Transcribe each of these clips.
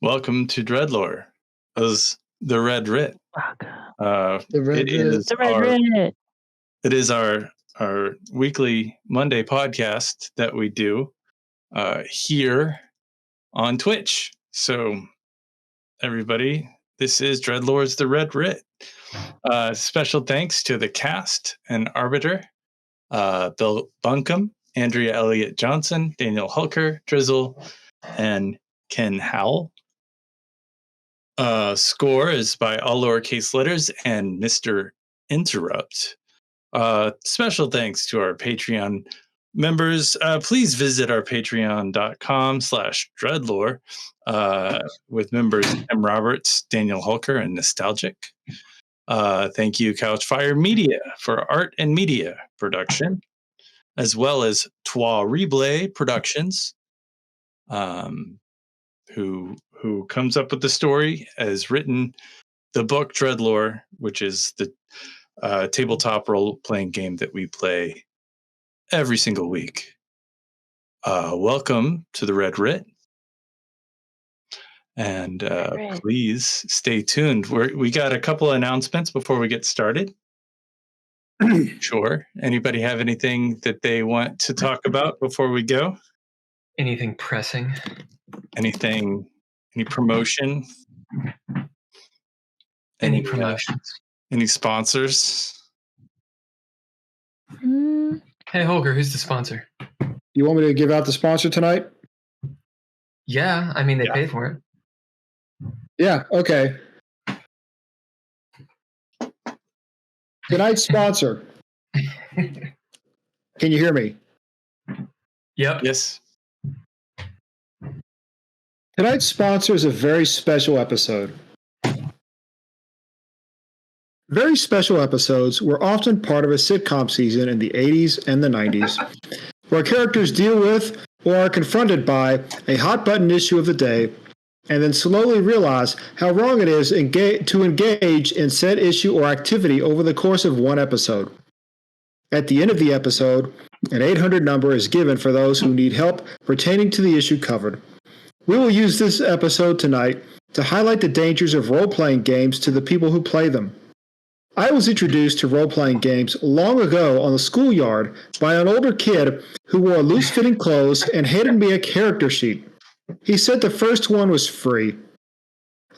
Welcome to DreadLore, as the Red Writ. It is our weekly Monday podcast that we do here on Twitch. So, everybody, this is DreadLore's The Red Writ. Special thanks to the cast and arbiter, Bill Buncombe, Andrea Elliott Johnson, Daniel Hulker, Drizzle, and Ken Howell. Score is by all lowercase letters and misterinterrupt. Special thanks to our Patreon members. Please visit our patreon.com/dreadlore with members M. Roberts, Daniel Hulker, and Nostalgic. Thank you, Couchfire Media, for art and media production, as well as Trois Reblay Productions, who comes up with the story, has written the book DreadLore, which is the tabletop role-playing game that we play every single week. Welcome to the Red Writ. And please stay tuned. We got a couple of announcements before we get started. Sure. Anybody have anything that they want to talk about before we go? Anything pressing? Anything? Any promotion? Any promotions? Any sponsors? Hey, Holger, who's the sponsor? You want me to give out the sponsor tonight? Yeah, I mean, they paid for it. Yeah, okay. Tonight's sponsor. Can you hear me? Yep. Yes. Tonight's sponsor is a very special episode. Very special episodes were often part of a sitcom season in the 80s and the 90s, where characters deal with or are confronted by a hot-button issue of the day, and then slowly realize how wrong it is to engage in said issue or activity over the course of one episode. At the end of the episode, an 800 number is given for those who need help pertaining to the issue covered. We will use this episode tonight to highlight the dangers of role-playing games to the people who play them. I was introduced to role-playing games long ago on the schoolyard by an older kid who wore loose-fitting clothes and handed me a character sheet. He said the first one was free.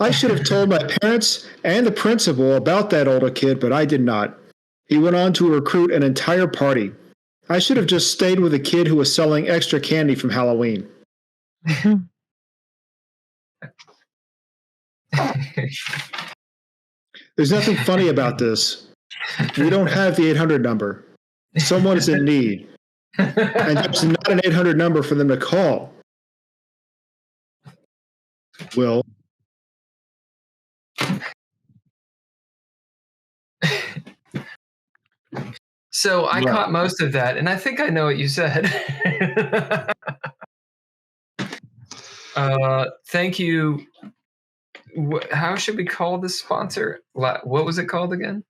I should have told my parents and the principal about that older kid, but I did not. He went on to recruit an entire party. I should have just stayed with a kid who was selling extra candy from Halloween. There's nothing funny about this. We don't have the 800 number. Someone is in need. And there's not an 800 number for them to call. Will. So I caught most of that, and I think I know what you said. Thank you. How should we call this sponsor? What was it called again?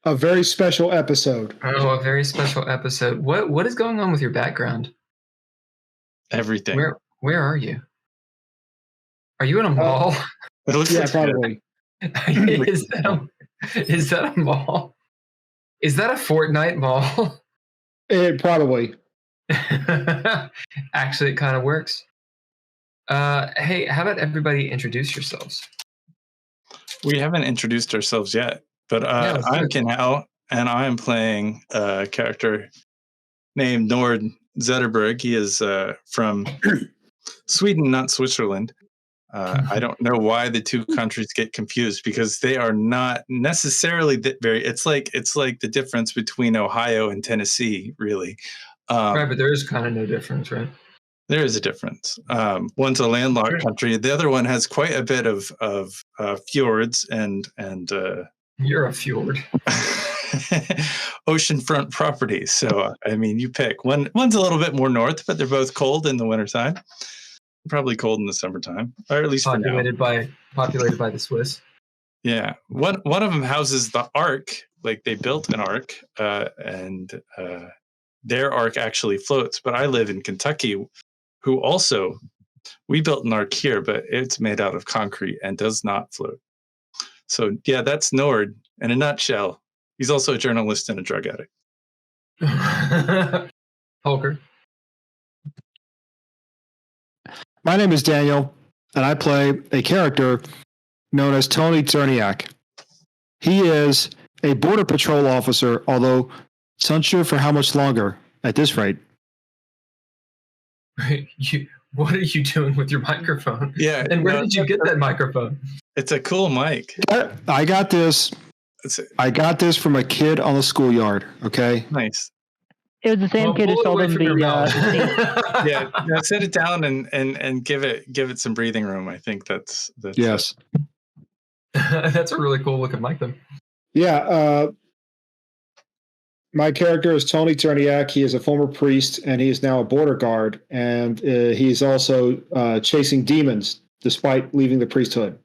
A very special episode. Oh, a very special episode. What is going on with your background? Everything. Where are you? Are you in a mall? It looks like probably. Is that a mall? Is that a Fortnite mall? Probably. Actually, it kind of works. Hey, how about everybody introduce yourselves? We haven't introduced ourselves yet, but I'm Ken Howell, and I'm playing a character named Nord Zetterberg. He is from Sweden, not Switzerland. I don't know why the two countries get confused, because they are not necessarily very. It's like the difference between Ohio and Tennessee, really. Right, but there is kind of no difference, right? There is a difference. One's a landlocked country. The other one has quite a bit of fjords and You're a fjord. oceanfront properties. So I mean, you pick. One's a little bit more north, but they're both cold in the wintertime. Probably cold in the summertime, or at least populated by the Swiss. Yeah, one of them houses the Ark. Like, they built an Ark, and their ark actually floats. But I live in Kentucky, who also, we built an ark here, but it's made out of concrete and does not float. So yeah, that's Nord in a nutshell. He's also a journalist and a drug addict. Holker. My name is Daniel, and I play a character known as Tony Czerniak. He is a border patrol officer, although it's unsure for how much longer at this rate. What are you doing with your microphone? Yeah. And where did you get that microphone? It's a cool mic. I got this. I got this from a kid on the schoolyard. Okay. Nice. It was the same kid who sold him the. Yeah, set it down and give it some breathing room. I think that's yes. That's a really cool looking mic, though. Yeah. My character is Tony Czerniak. He is a former priest, and he is now a border guard. And he's also chasing demons, despite leaving the priesthood.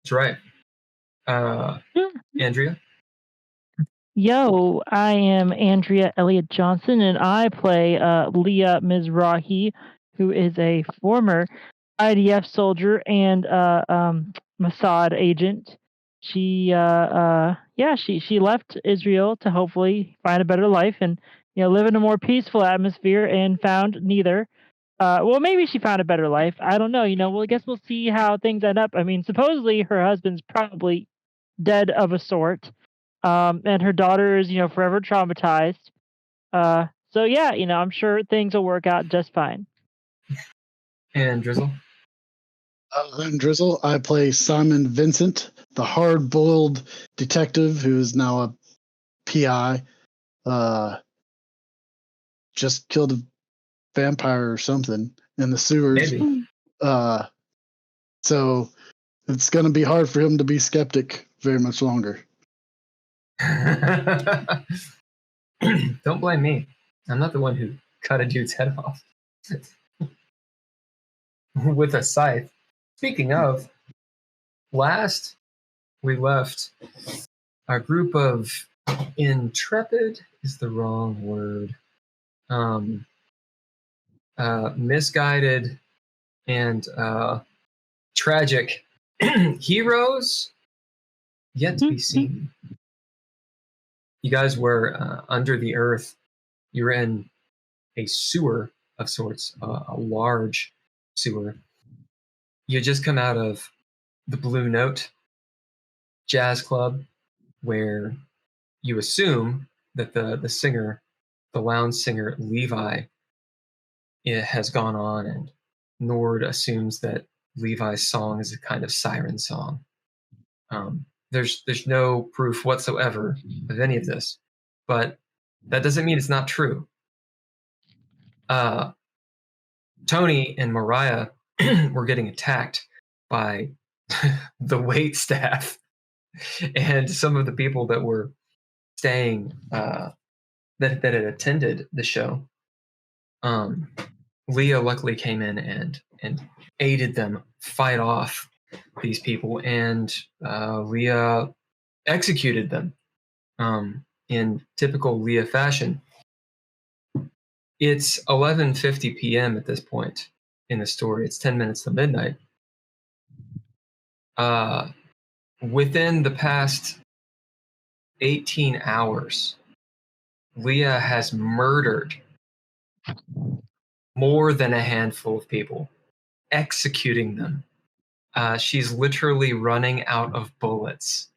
That's right. Andrea? Yo, I am Andrea Elliott Johnson, and I play Leah Mizrahi, who is a former IDF soldier and Mossad agent. She left Israel to hopefully find a better life and live in a more peaceful atmosphere, and found neither. Well, maybe she found a better life. I don't know. Well, I guess we'll see how things end up. I mean, supposedly her husband's probably dead of a sort, and her daughter is forever traumatized. So yeah, I'm sure things will work out just fine. And Drizzle? I'm Drizzle. I play Simon Vincent, the hard-boiled detective who is now a PI. Just killed a vampire or something in the sewers. Maybe. So it's going to be hard for him to be skeptic very much longer. Don't blame me. I'm not the one who cut a dude's head off with a scythe. Speaking of, last we left, a group of intrepid is the wrong word. Misguided and tragic heroes yet to be seen. You guys were under the earth. You were in a sewer of sorts, a large sewer. You had just come out of the Blue Note jazz club, where you assume that the singer, the lounge singer Levi, has gone on, and Nord assumes that Levi's song is a kind of siren song. There's no proof whatsoever of any of this, but that doesn't mean it's not true. Tony and Mariah were getting attacked by the wait staff and some of the people that were staying that had attended the show. Leah luckily came in and aided them fight off these people, and Leah executed them in typical Leah fashion. It's 11:50 p.m. at this point in the story. It's 10 minutes to midnight. Within the past 18 hours, Leah has murdered more than a handful of people, executing them. She's literally running out of bullets.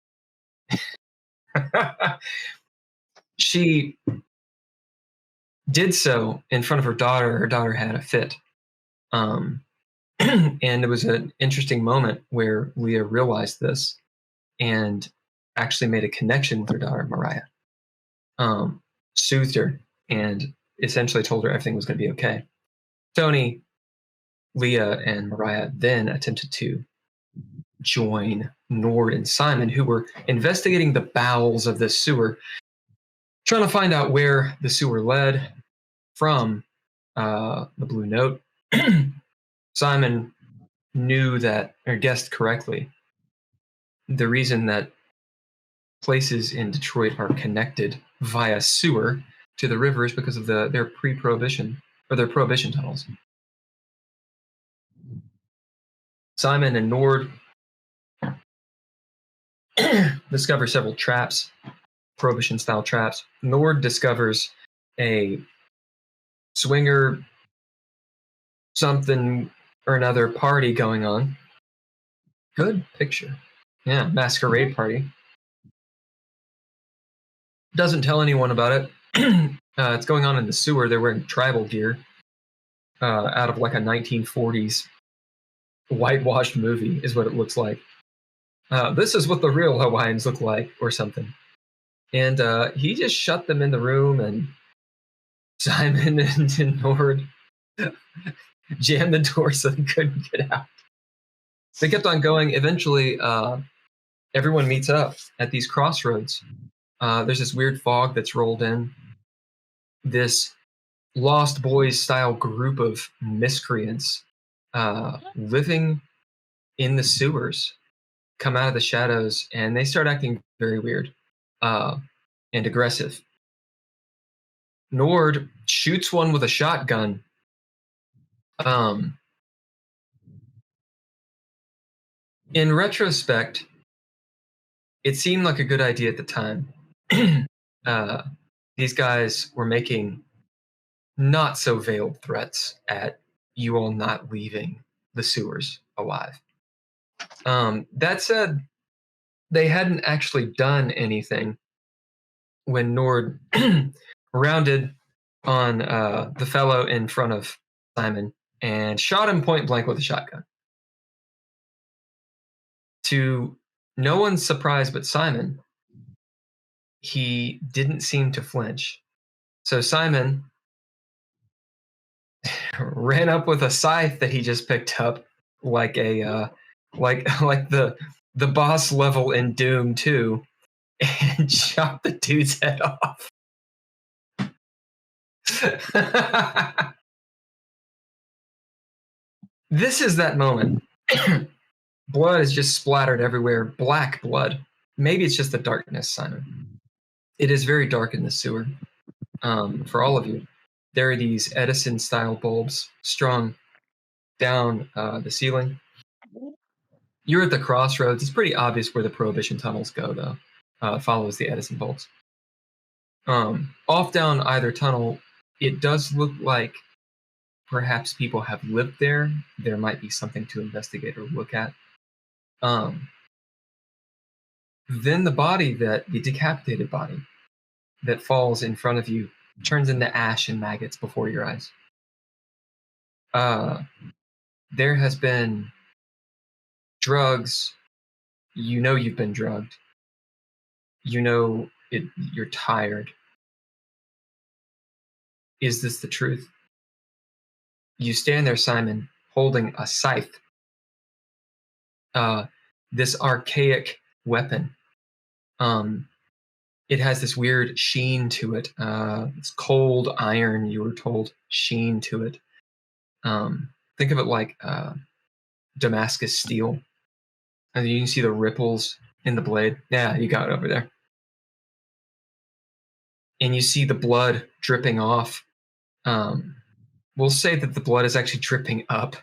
She did so in front of her daughter. Her daughter had a fit. And it was an interesting moment where Leah realized this and actually made a connection with her daughter, Mariah. Soothed her and essentially told her everything was going to be okay. Tony, Leah, and Mariah then attempted to join Nord and Simon, who were investigating the bowels of this sewer, trying to find out where the sewer led from the Blue Note. Simon knew that, or guessed correctly, the reason that places in Detroit are connected via sewer to the rivers because of their pre-prohibition or their prohibition tunnels. Simon and Nord discover several traps, prohibition-style traps. Nord discovers a swinger something or another party going on. Good picture. Yeah, Mask-or-Rave party. Doesn't tell anyone about it. It's going on in the sewer. They're wearing tribal gear out of like a 1940s whitewashed movie is what it looks like. This is what the real Hawaiians look like or something. And he just shut them in the room, and Simon and Nord jammed the door so they couldn't get out. They kept on going. Eventually, everyone meets up at these crossroads. There's this weird fog that's rolled in. This Lost Boys style group of miscreants living in the sewers come out of the shadows, and they start acting very weird and aggressive. Nord shoots one with a shotgun. In retrospect, it seemed like a good idea at the time. These guys were making not so veiled threats at you all not leaving the sewers alive. That said, they hadn't actually done anything when Nord rounded on the fellow in front of Simon and shot him point blank with a shotgun. To no one's surprise but Simon, he didn't seem to flinch. So Simon ran up with a scythe that he just picked up, like a like the boss level in Doom 2, and chopped the dude's head off. This is that moment. Blood is just splattered everywhere. Black blood. Maybe it's just the darkness, Simon. It is very dark in the sewer. For all of you, there are these Edison-style bulbs strung down the ceiling. You're at the crossroads. It's pretty obvious where the Prohibition tunnels go, though. It follows the Edison bulbs. Off down either tunnel, it does look like perhaps people have lived there. There might be something to investigate or look at. Then the decapitated body that falls in front of you turns into ash and maggots before your eyes. There has been drugs. You know you've been drugged. You know you're tired. Is this the truth? You stand there, Simon, holding a scythe. This archaic weapon. It has this weird sheen to it. It's cold iron, you were told, sheen to it. Think of it like Damascus steel. And you can see the ripples in the blade. Yeah, you got it over there. And you see the blood dripping off. We'll say that the blood is actually dripping up.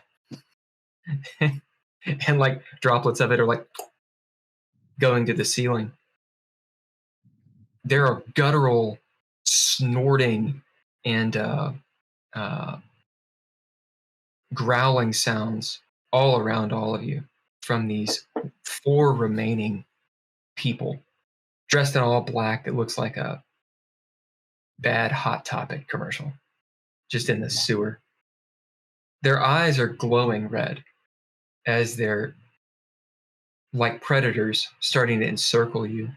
And like droplets of it are like going to the ceiling. There are guttural snorting and growling sounds all around all of you from these 4 remaining people dressed in all black. It looks like a bad Hot Topic commercial just in the sewer. Their eyes are glowing red as they're like predators starting to encircle you.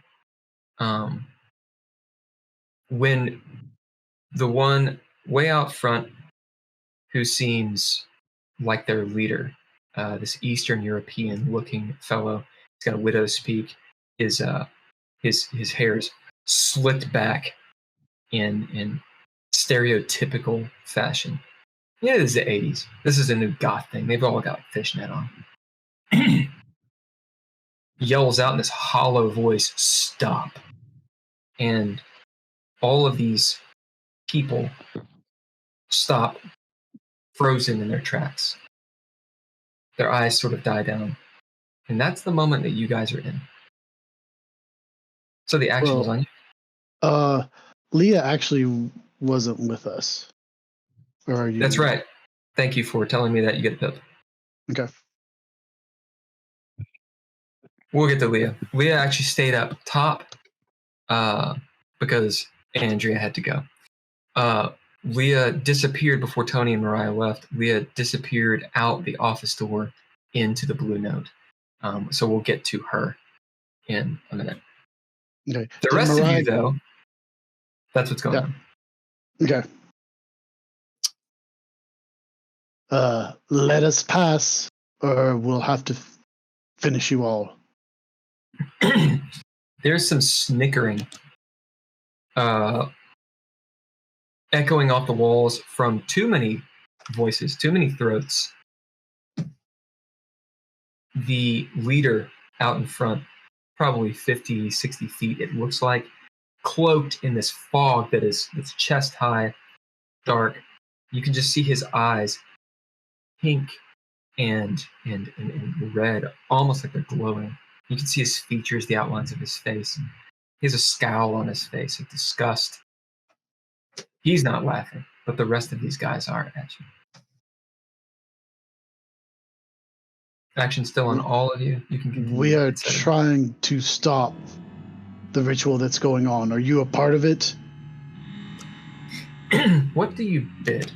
When the one way out front who seems like their leader, this Eastern European looking fellow, he's got a widow's peak, his hair's slicked back in stereotypical fashion. Yeah, this is the 80s. This is a new goth thing. They've all got fishnet on. Yells out in this hollow voice, "Stop." And all of these people stop frozen in their tracks. Their eyes sort of die down. And that's the moment that you guys are in. So the action is on you. Leah actually wasn't with us. Or are you? That's right. Thank you for telling me that. You get a pip. Okay. We'll get to Leah. Leah actually stayed up top because Andrea had to go. Leah disappeared before Tony and Mariah left. Leah disappeared out the office door into the Blue Note. So we'll get to her in a minute. Okay. The rest of you, though, that's what's going on. Okay. Let us pass, or we'll have to finish you all. There's some snickering echoing off the walls from too many voices, too many throats. The leader out in front, probably 50, 60 feet, it looks like, cloaked in this fog that is it's chest high, dark. You can just see his eyes, pink and red, almost like they're glowing. You can see his features, the outlines of his face. He has a scowl on his face of disgust. He's not laughing, but the rest of these guys are at you. Action still on all of you. You can continue. We are trying to stop the ritual that's going on. Are you a part of it? What do you bid?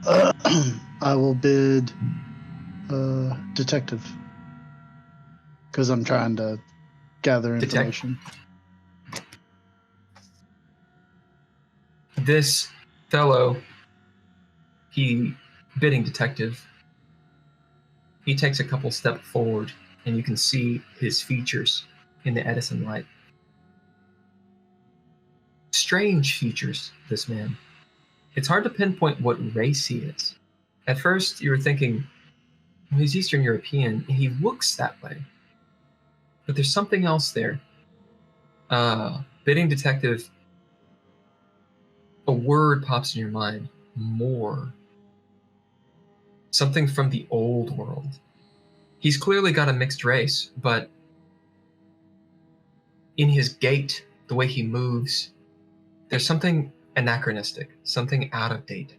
I will bid detective. Because I'm trying to gather information. This fellow, bidding detective, he takes a couple steps forward, and you can see his features in the Edison light. Strange features, this man. It's hard to pinpoint what race he is. At first, you were thinking, well, he's Eastern European, and he looks that way. But there's something else there. Bidding detective, a word pops in your mind. More. Something from the old world. He's clearly got a mixed race, but in his gait, the way he moves, there's something anachronistic, something out of date.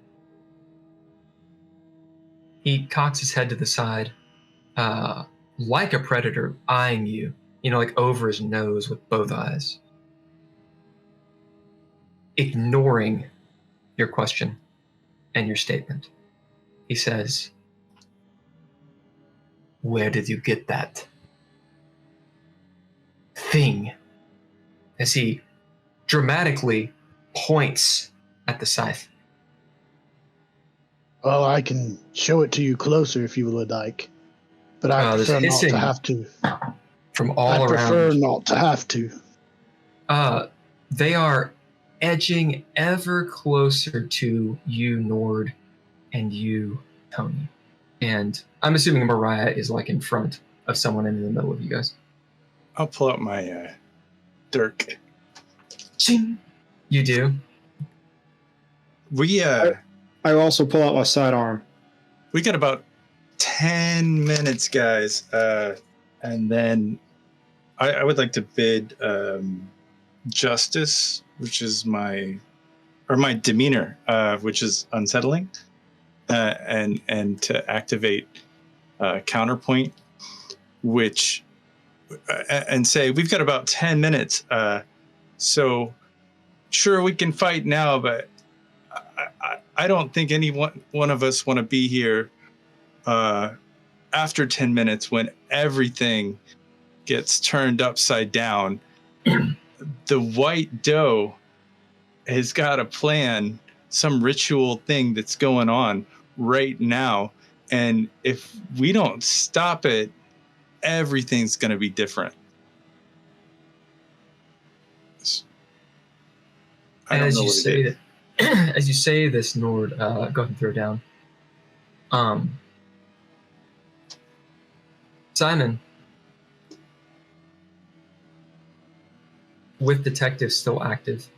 He cocks his head to the side, like a predator, eyeing you, like over his nose with both eyes. Ignoring your question and your statement. He says, "Where did you get that thing?" As he dramatically points at the scythe. Well, I can show it to you closer if you would like. But I prefer not to have to. From all around. I prefer not to have to. They are edging ever closer to you, Nord, and you, Tony. And I'm assuming Mariah is like in front of someone in the middle of you guys. I'll pull out my dirk. Ching. You do? I also pull out my sidearm. We got about 10 minutes, guys. And then I would like to bid justice, which is my demeanor, which is unsettling, and to activate counterpoint, which and say we've got about 10 minutes. So sure, we can fight now, but I don't think any one of us want to be here after 10 minutes when everything gets turned upside down. The white doe has got a plan, some ritual thing that's going on right now. And if we don't stop it, everything's going to be different. As you say this, Nord, go ahead and throw down. Simon, with detective still active,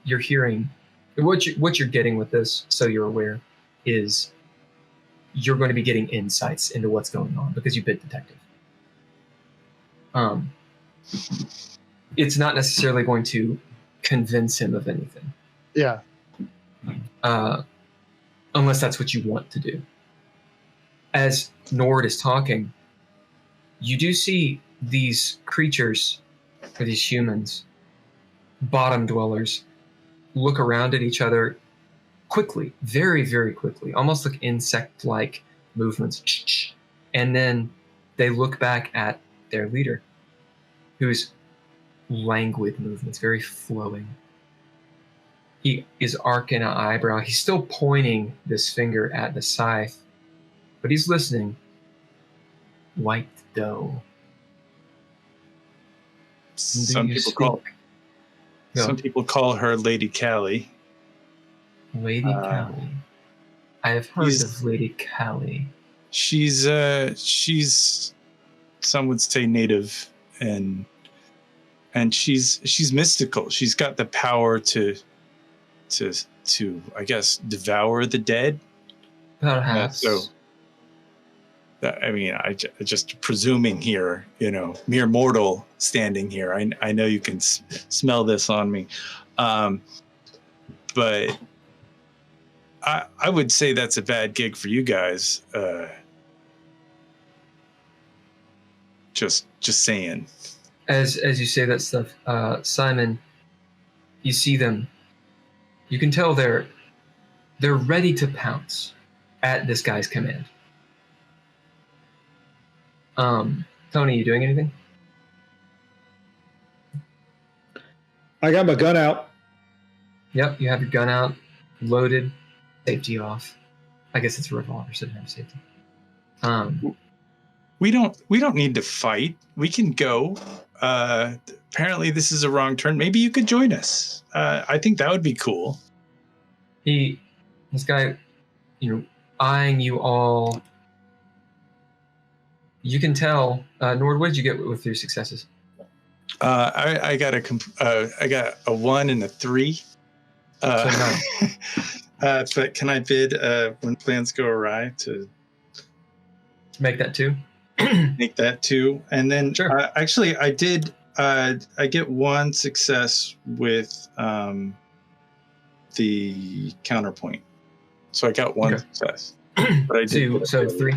you're hearing, what you're getting with this, so you're aware, is you're going to be getting insights into what's going on because you bit detective. It's not necessarily going to convince him of anything. Yeah. Unless that's what you want to do. As Nord is talking, you do see these creatures, or these humans, bottom dwellers, look around at each other quickly, very, very quickly, almost like insect-like movements. And then they look back at their leader, who's languid movements, very flowing. He is arcing an eyebrow. He's still pointing this finger at the scythe, but he's listening. White dough. Some people call her Lady Callie. Lady Callie. I have heard of Lady Callie. She's some would say native, and she's mystical. She's got the power to I guess devour the dead. Perhaps. I just presuming here, mere mortal standing here. I know you can smell this on me, but I would say that's a bad gig for you guys. Just saying. As you say that stuff, Simon, you see them. You can tell they're ready to pounce at this guy's command. Tony, you doing anything? I got my gun out. Yep, you have your gun out, loaded, safety off. I guess it's a revolver, so it doesn't have safety. We don't need to fight. We can go. Apparently this is a wrong turn. Maybe you could join us. I think that would be cool. This guy, eyeing you all. You can tell, Nord, what did you get with your successes? I got a 1 and a 3. So 9. But can I bid when plans go awry to make that 2? Make that 2, and then sure. Actually, I did. I get 1 success with the counterpoint, so I got 1 success. But I did so 3.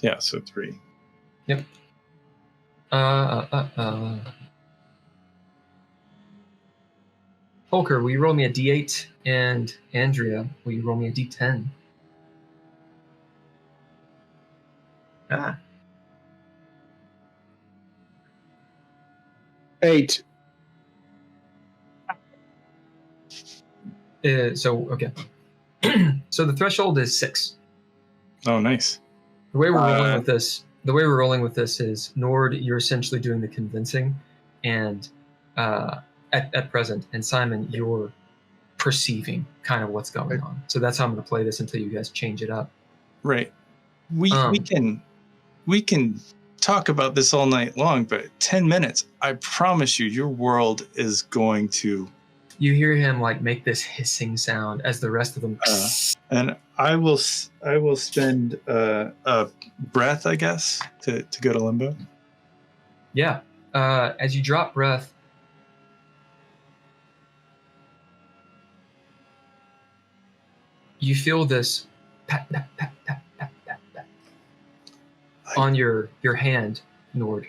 Yeah, so 3. Yep. Volker, will you roll me a D8? And Andrea, will you roll me a D10? 8. Okay. So the threshold is 6. Oh, nice. The way we're rolling with this is, Nord, you're essentially doing the convincing, and at present, and Simon, you're perceiving kind of what's going on. So that's how I'm going to play this until you guys change it up. Right. We can talk about this all night long, but 10 minutes, I promise your world is going to. You hear him make this hissing sound as the rest of them. And I will spend a breath, I guess, to go to limbo. Yeah. As you drop breath, you feel this pat, pat, pat, pat, pat, pat, pat on your hand, Nord.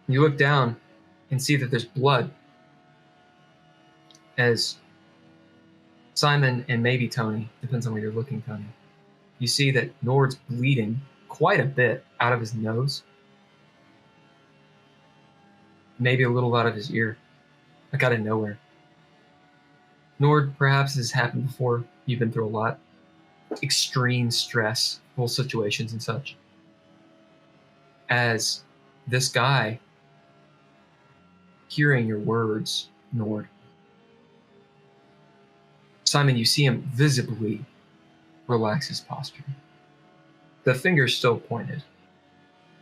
You look down and see that there's blood. As Simon and maybe Tony, depends on where you're looking, Tony, you see that Nord's bleeding quite a bit out of his nose. Maybe a little out of his ear. Out of nowhere. Nord, perhaps this has happened before. You've been through a lot. Extreme stress, whole situations and such. As this guy, hearing your words, Nord, Simon, you see him visibly relax his posture. The finger's still pointed,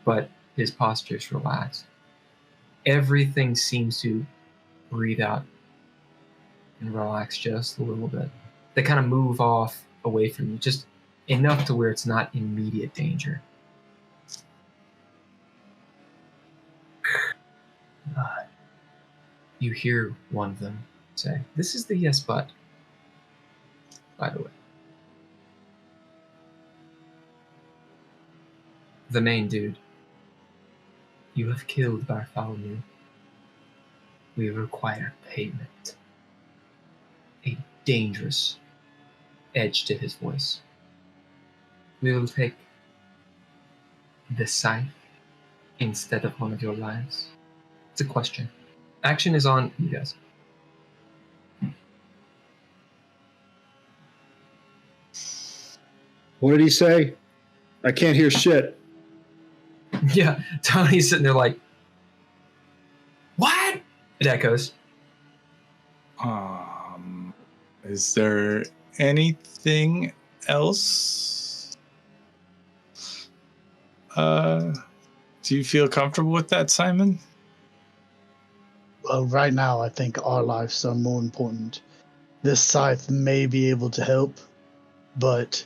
but his posture's relaxed. Everything seems to breathe out and relax just a little bit. They kind of move off away from you, just enough to where it's not immediate danger. You hear one of them say, "This is the yes, but," by the way. The main dude. "You have killed Bartholomew. We require payment." A dangerous edge to his voice. "We will take the scythe instead of one of your lives." It's a question. Action is on you guys. What did he say? I can't hear shit. Yeah, Tony's sitting there like, "What?" It echoes. Is there anything else? Do you feel comfortable with that, Simon? Well, right now, I think our lives are more important. This scythe may be able to help, but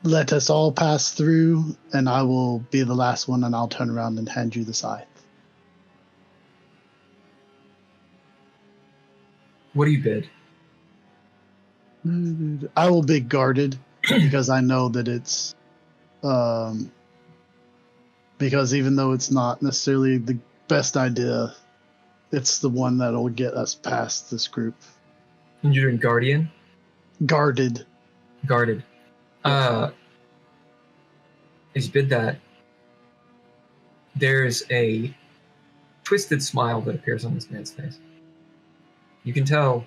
let us all pass through, and I will be the last one, and I'll turn around and hand you the scythe. What do you bid? I will be guarded because I know that it's because even though it's not necessarily the best idea, it's the one that'll get us past this group. And you're doing Guardian? Guarded. Guarded. As you bid that, there's a twisted smile that appears on this man's face. You can tell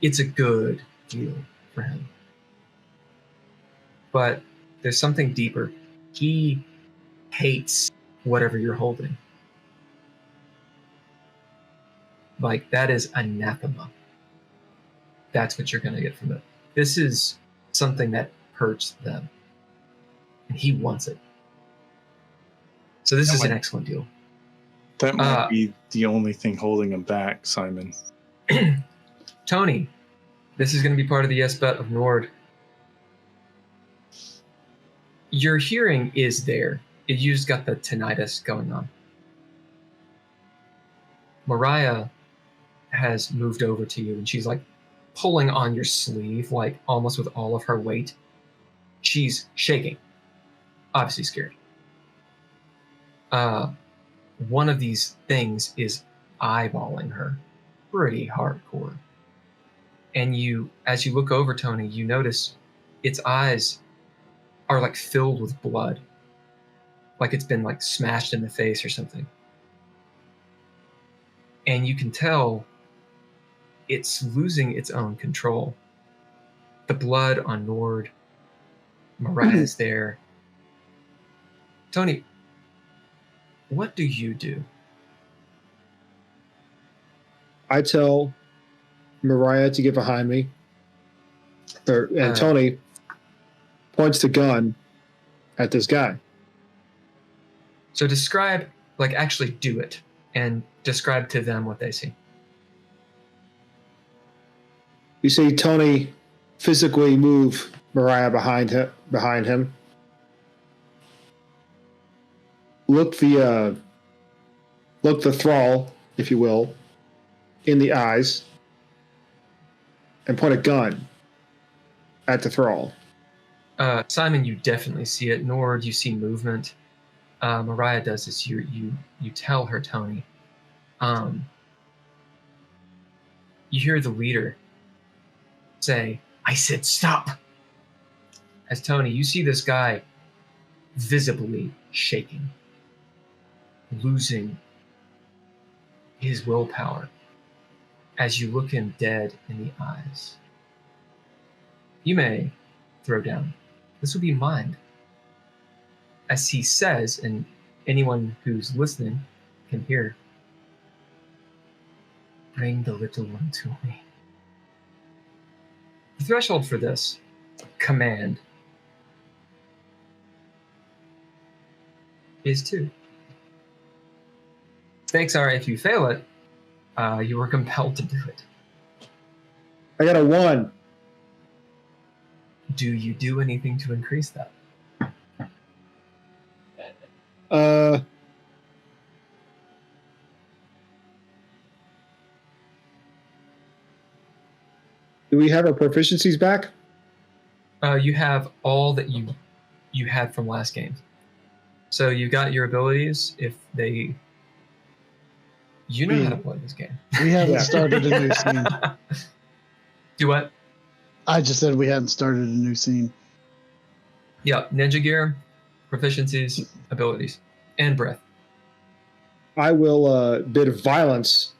it's a good deal for him. But there's something deeper. He hates whatever you're holding. Like, that is anathema. That's what you're going to get from it. This is something that hurts them. And he wants it. So this is an excellent deal. That might be the only thing holding him back, Simon. Tony, this is going to be part of the yes bet of Nord. Your hearing is there. You just got the tinnitus going on. Mariah has moved over to you, and she's like pulling on your sleeve, like almost with all of her weight. She's shaking, obviously scared. One of these things is eyeballing her pretty hardcore. And you, as you look over, Tony, you notice its eyes are like filled with blood. Like it's been like smashed in the face or something. And you can tell it's losing its own control. The blood on Nord. Mariah's there. Tony, what do you do? I tell Mariah to get behind me. And Tony points the gun at this guy. So describe, like actually do it, and describe to them what they see. You see Tony physically move Mariah behind him. Look the thrall, if you will, in the eyes, and point a gun at the thrall. Simon, you definitely see it. Nord, you see movement. Mariah does this. You tell her, Tony. You hear the leader say, "I said stop." As Tony, you see this guy visibly shaking, losing his willpower as you look him dead in the eyes. You may throw down. This will be mind. As he says, and anyone who's listening can hear, "Bring the little one to me." The threshold for this command is 2. Stakes are, if you fail it, You were compelled to do it. I got a 1. Do you do anything to increase that? Do we have our proficiencies back? You have all that you had from last game. So you got your abilities if they... You know how to play this game. We haven't started a new scene. Do what? I just said we hadn't started a new scene. Yeah, ninja gear, proficiencies, abilities, and breath. I will bid violence.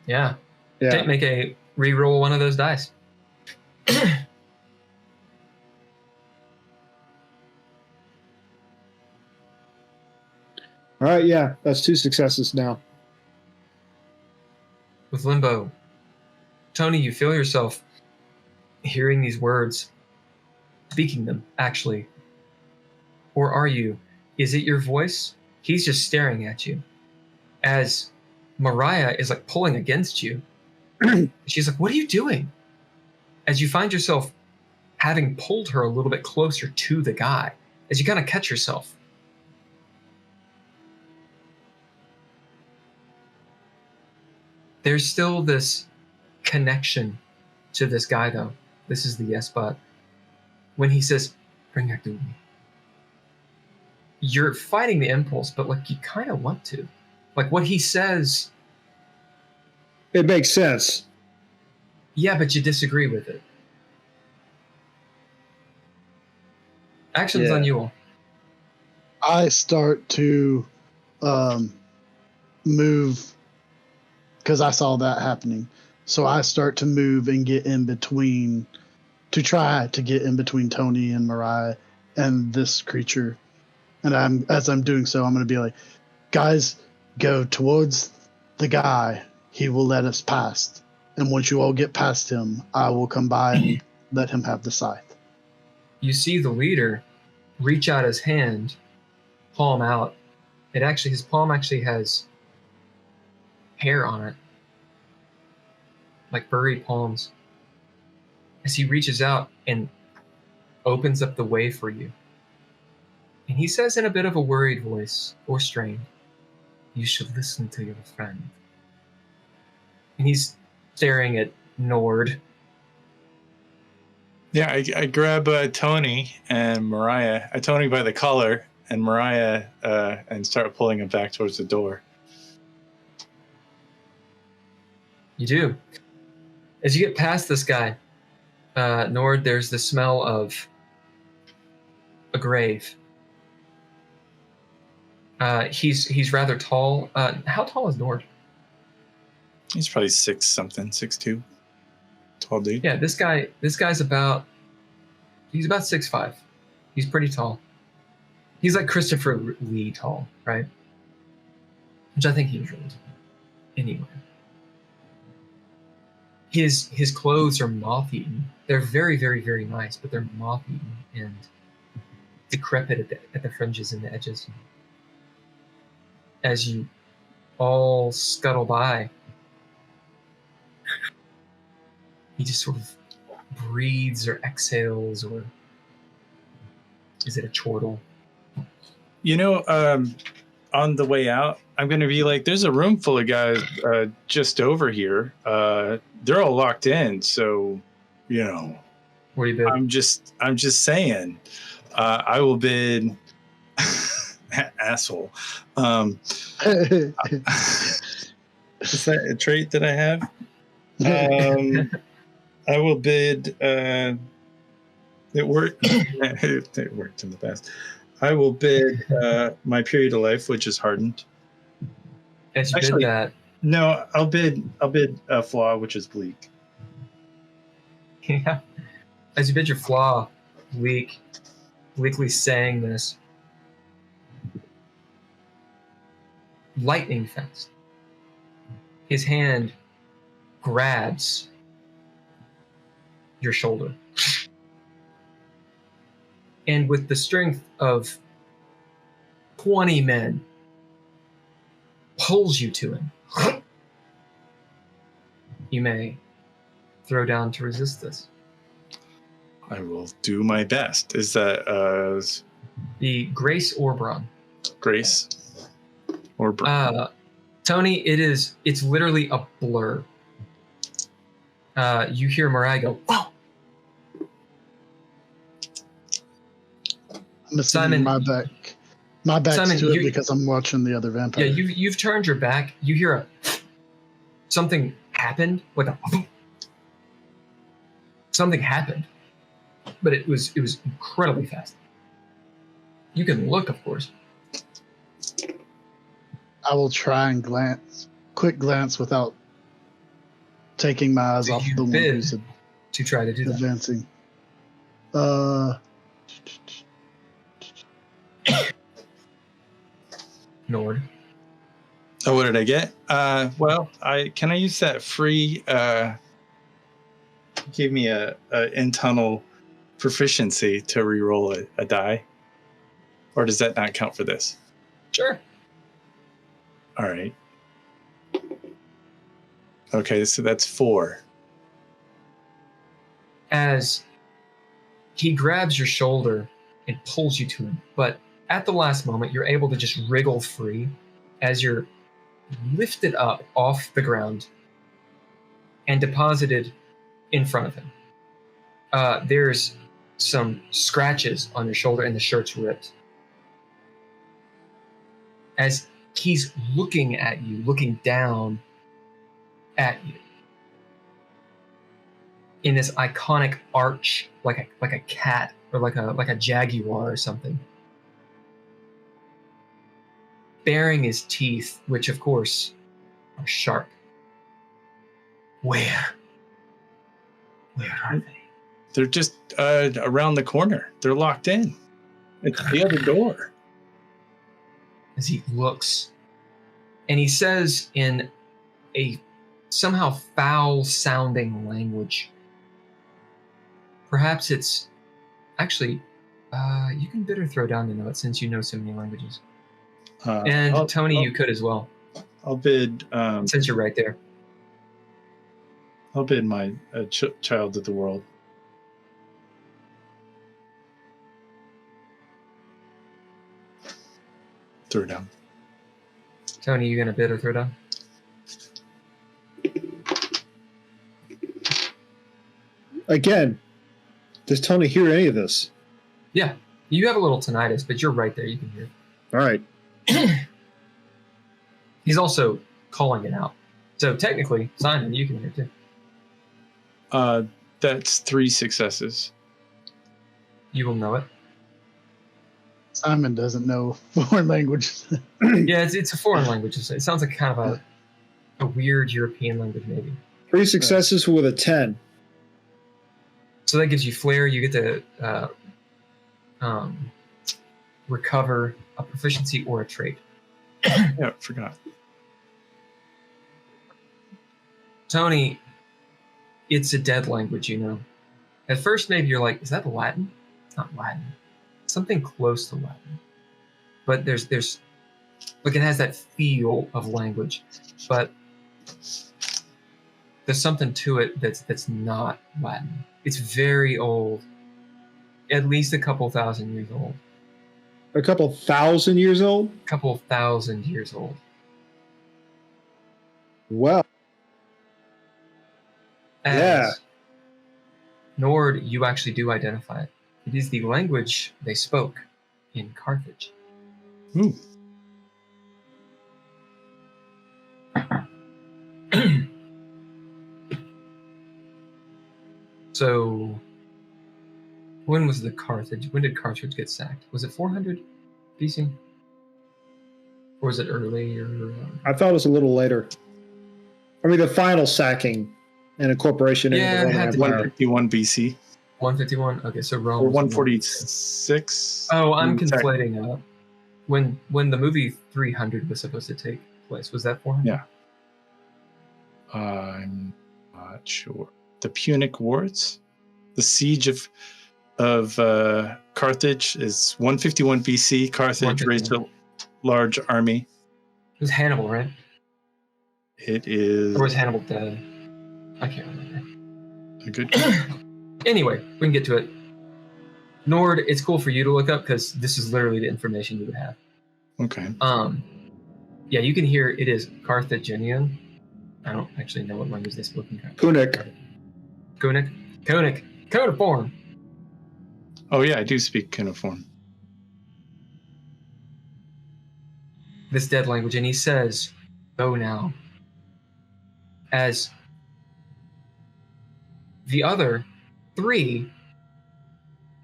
Yeah. Yeah. Okay, make a re-roll one of those dice. All right, yeah, that's 2 successes now. With Limbo, Tony, you feel yourself hearing these words, speaking them, actually. Or are you? Is it your voice? He's just staring at you. As Mariah is like pulling against you. She's like, what are you doing? As you find yourself having pulled her a little bit closer to the guy, as you kind of catch yourself. There's still this connection to this guy, though. This is the yes but. When he says, bring her to me. You're fighting the impulse, but like you kind of want to. Like what he says. It makes sense. Yeah, but you disagree with it. Actions on you all. I start to move because I saw that happening. So I start to move and get in between, to try to get in between Tony and Mariah and this creature. And as I'm doing so, I'm going to be like, guys, go towards the guy. He will let us past. And once you all get past him, I will come by and let him have the scythe. You see the leader reach out his hand, palm out. His palm actually has hair on it, like furry palms. As he reaches out and opens up the way for you. And he says in a bit of a worried voice, or strained, you should listen to your friend. And he's staring at Nord. Yeah, I grab Tony and Mariah. I Tony by the collar and Mariah and start pulling him back towards the door. You do. As you get past this guy, Nord, there's the smell of a grave. He's rather tall. How tall is Nord? He's probably 6'something", 6'2". Tall dude. Yeah, this guy's he's about 6'5". He's pretty tall. He's like Christopher Lee tall, right? Which I think he was really tall. Anyway. His clothes are moth-eaten. They're very, very, very nice, but they're moth-eaten and decrepit at the fringes and the edges. As you all scuttle by, he just sort of breathes or exhales, or is it a chortle? You know, on the way out, I'm going to be like, there's a room full of guys just over here. They're all locked in, so, you know. What do you bid? I'm just saying. I will bid... asshole. Is that a trait that I have? I will bid. It worked. It worked in the past. I will bid my period of life, which is hardened. As you bid that. No, I'll bid a flaw, which is bleak. Yeah. As you bid your flaw, bleakly saying this. Lightning fast. His hand grabs your shoulder. And with the strength of 20 men, pulls you to him. You may throw down to resist this. I will do my best. Is that The Grace or Brawn? Grace or Brawn? Tony, it's literally a blur. You hear Mariah go, "Whoa!" I'm assuming my back's Simon, to it because I'm watching the other vampire. Yeah, you've turned your back. You hear something happened, like a something happened, but it was incredibly fast. You can look, of course. I will try and quick glance without taking my eyes off the one who's to try to do advancing. Nord. Oh, what did I get? Well, can I use that free? Gave me a internal proficiency to reroll a die, or does that not count for this? Sure. All right. Okay, so that's 4. As he grabs your shoulder and pulls you to him, but at the last moment, you're able to just wriggle free as you're lifted up off the ground and deposited in front of him. There's some scratches on your shoulder and the shirt's ripped. As he's looking at you, looking down at you in this iconic arch, like a cat or like a jaguar or something, baring his teeth, which of course are sharp. Where are they? They're just around the corner. They're locked in. It's the other door. As he looks, and he says in a somehow foul-sounding language. Perhaps it's actually you can better throw down to know it since you know so many languages. And Tony, you could as well. I'll bid since you're right there. I'll bid my child of the world. Throw down. Tony, you gonna bid or throw down? Again, does Tony hear any of this? Yeah, you have a little tinnitus, but you're right there. You can hear it. All right. He's also calling it out. So technically, Simon, you can hear too. That's 3 successes. You will know it. Simon doesn't know foreign languages. Yeah, it's a foreign language. It sounds like kind of a weird European language, maybe. 3 successes with a 10. So that gives you flair. You get to recover a proficiency or a trait. Yeah, forgot. Tony, it's a dead language, you know. At first, maybe you're like, is that Latin? It's not Latin. It's something close to Latin. But there's like, it has that feel of language. But there's something to it that's not Latin. It's very old. At least a couple thousand years old. A couple thousand years old? A couple 1,000 years old. Well. Yeah. Nord, you actually do identify it. It is the language they spoke in Carthage. Ooh. So, when did Carthage get sacked? Was it 400 BC? Or was it earlier? I thought it was a little later. I mean, the final sacking and incorporation into the Roman Empire. 151 BC. 151? Okay, so Rome. Or 146. Oh, I'm conflating. When the movie 300 was supposed to take place, was that 400? Yeah. I'm not sure. The Punic Wars? The siege of Carthage is 151 BC. Carthage raised a large army It was Hannibal, right? It is Or was Hannibal dead? I can't remember. a good. Anyway, we can get to it. Nord, it's cool for you to look up because this is literally the information you would have. Okay. Yeah, you can hear it is Carthaginian. I don't actually know what language they spoke in Punic. Cuneiform. Oh yeah, I do speak cuneiform. This dead language, and he says, "Go now." As the other three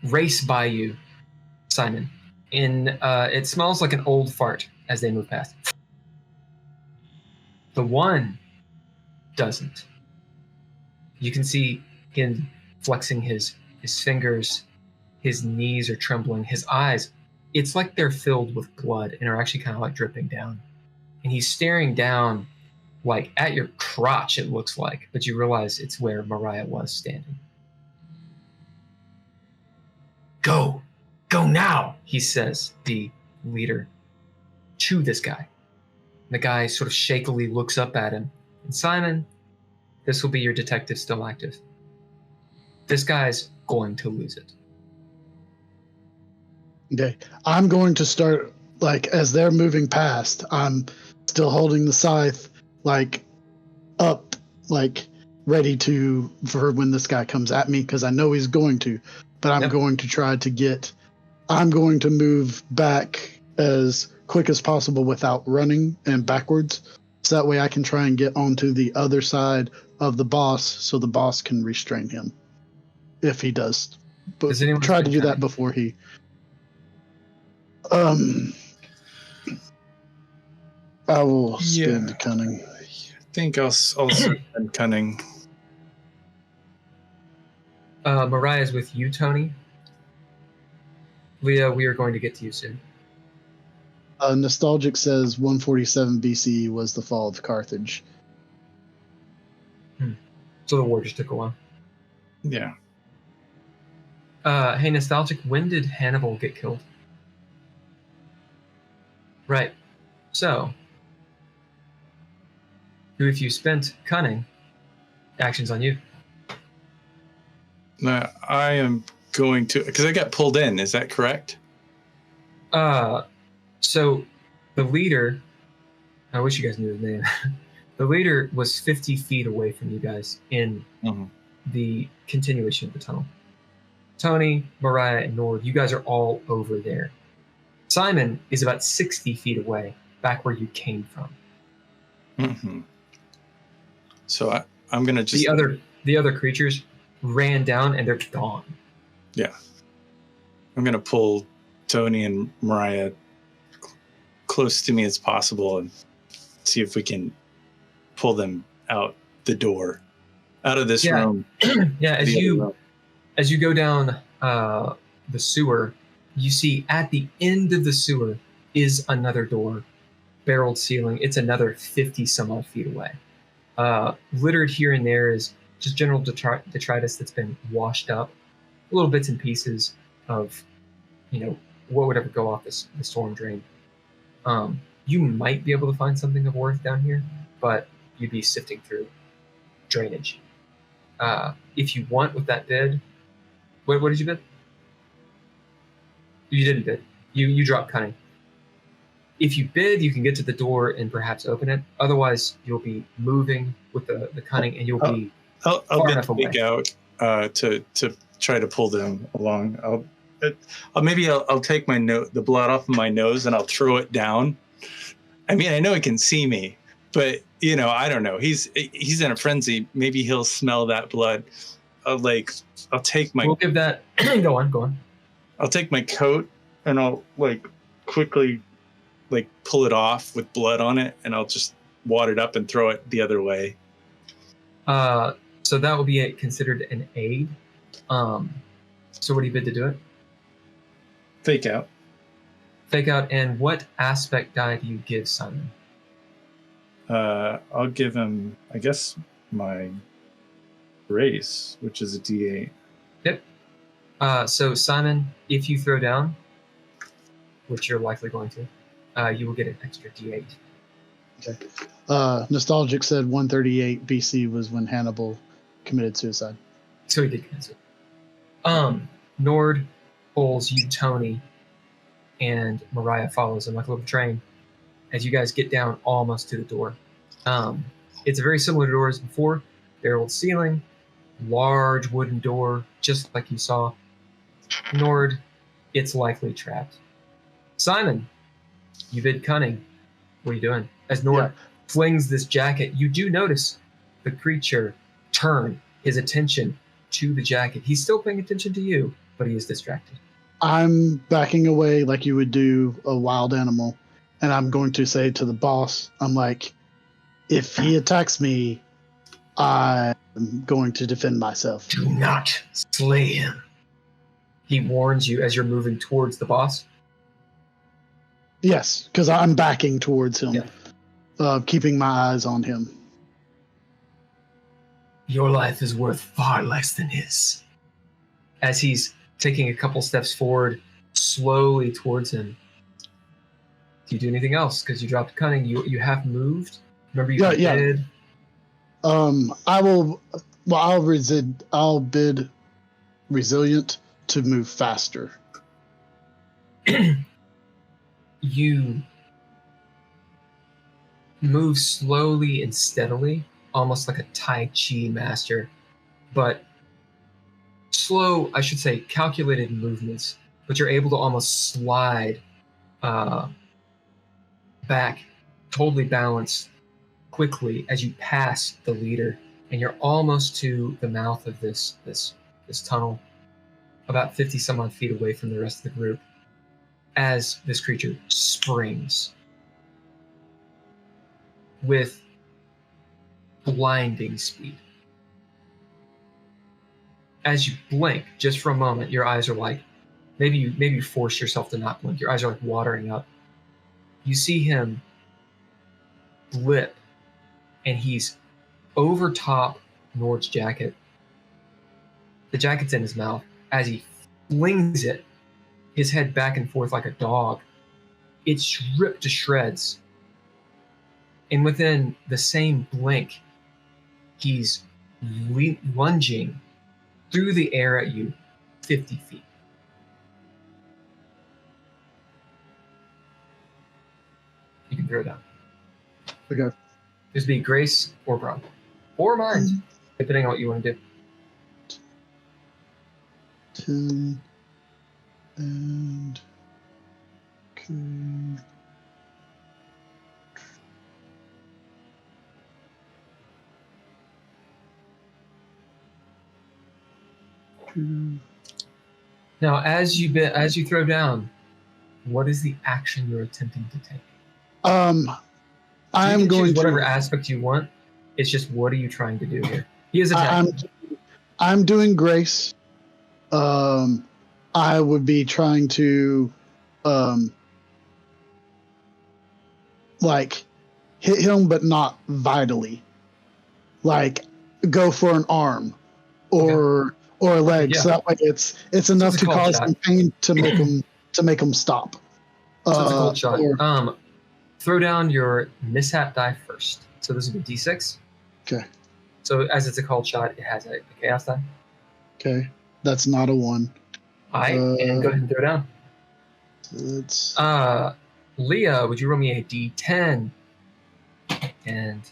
race by you, Simon. It smells like an old fart as they move past. The one doesn't. You can see him flexing his fingers. His knees are trembling. His eyes, it's like they're filled with blood and are actually kind of like dripping down. And he's staring down like at your crotch, it looks like, but you realize it's where Mariah was standing. Go now, he says, the leader, to this guy. The guy sort of shakily looks up at him. And Simon, this will be your detective still active. This guy's going to lose it. Okay. I'm going to start, like, as they're moving past, I'm still holding the scythe, like, up, like, ready for when this guy comes at me, because I know he's going to. But I'm going to try to I'm going to move back as quick as possible without running and backwards. So that way I can try and get onto the other side of the boss so the boss can restrain him. If he does. But Does anyone try to do cunning? that before he... I will spend cunning. I think I'll spend cunning. Mariah's with you, Tony. Leah, we are going to get to you soon. Nostalgic says 147 BC was the fall of Carthage. So the war just took a while. Yeah. Hey, Nostalgic, when did Hannibal get killed? Right. So, if you spent cunning, action's on you. I am going to, because I got pulled in. Is that correct? So the leader, I wish you guys knew his name. The leader was 50 feet away from you guys in the continuation of the tunnel. Tony, Mariah, and Nord, you guys are all over there. Simon is about 60 feet away, back where you came from. Mm-hmm. So I'm going to just... The other creatures ran down and they're gone. Yeah. I'm going to pull Tony and Mariah close to me as possible and see if we can pull them out the door, out of this room. Yeah, as you go down the sewer, you see at the end of the sewer is another door, barreled ceiling. It's another 50 some odd feet away. Littered here and there is just general detritus that's been washed up, little bits and pieces of, what would ever go off the storm drain. You might be able to find something of worth down here, but you'd be sifting through drainage. If you want with that bid, what did you bid? You didn't bid. You dropped cunning. If you bid, you can get to the door and perhaps open it. Otherwise, you'll be moving with the cunning, and you'll be I'll far bid enough away. big out to try to pull them along. I'll take the blood off of my nose and I'll throw it down. I mean, I know he can see me, but I don't know. He's in a frenzy. Maybe he'll smell that blood. I'll take my. We'll give that. Go on. I'll take my coat and I'll quickly pull it off with blood on it, and I'll just wad it up and throw it the other way. So that will be considered an aid. So what do you bid to do it? Fake out. Fake out, and what aspect die do you give Simon? I'll give him, I guess, my race, which is a D8. Yep. So Simon, if you throw down, which you're likely going to, you will get an extra D8. Nostalgic said 138 BC was when Hannibal committed suicide. So he did cancel. Nord pulls you, Tony, and Mariah follows him like a little train as you guys get down almost to the door. It's a very similar door as before. Barreled ceiling, large wooden door, just like you saw. Nord, it's likely trapped. Simon, you bid cunning. What are you doing? As Nord flings this jacket, you do notice the creature turn his attention to the jacket. He's still paying attention to you, but he is distracted. I'm backing away like you would do a wild animal, and I'm going to say to the boss, I'm like, if he attacks me, I'm going to defend myself. Do not slay him. He warns you as you're moving towards the boss. Yes, because I'm backing towards him, keeping my eyes on him. Your life is worth far less than his. As he's taking a couple steps forward, slowly towards him. Do you do anything else? Because you dropped cunning. You have moved. Remember you did. I'll bid resilient to move faster. You move slowly and steadily, almost like a Tai Chi master, but slow, I should say, calculated movements, but you're able to almost slide back, totally balanced quickly as you pass the leader, and you're almost to the mouth of this tunnel, about 50 some odd feet away from the rest of the group, as this creature springs with blinding speed. As you blink, just for a moment, your eyes are like, maybe you force yourself to not blink. Your eyes are like watering up. You see him blip, and he's over top Nord's jacket. The jacket's in his mouth. As he flings it, his head back and forth like a dog, it's ripped to shreds. And within the same blink, he's lunging through the air at you 50 feet. You can throw down. Okay. Just be grace or brawn. Or mind, depending on what you want to do. 10 and okay. Now, as you throw down, what is the action you're attempting to take? I'm going to whatever aspect you want. It's just, what are you trying to do here? He is attacking. I'm doing grace. I would be trying to, like, hit him, but not vitally. Like, go for an arm, or a leg, so that way it's enough to cause some pain to make him stop. So it's a cold shot. Throw down your mishap die first. So this is a D6. Okay. So as it's a cold shot, it has a chaos die. Okay, that's not a 1. And go ahead and throw down. It's Leah, would you roll me a D10? And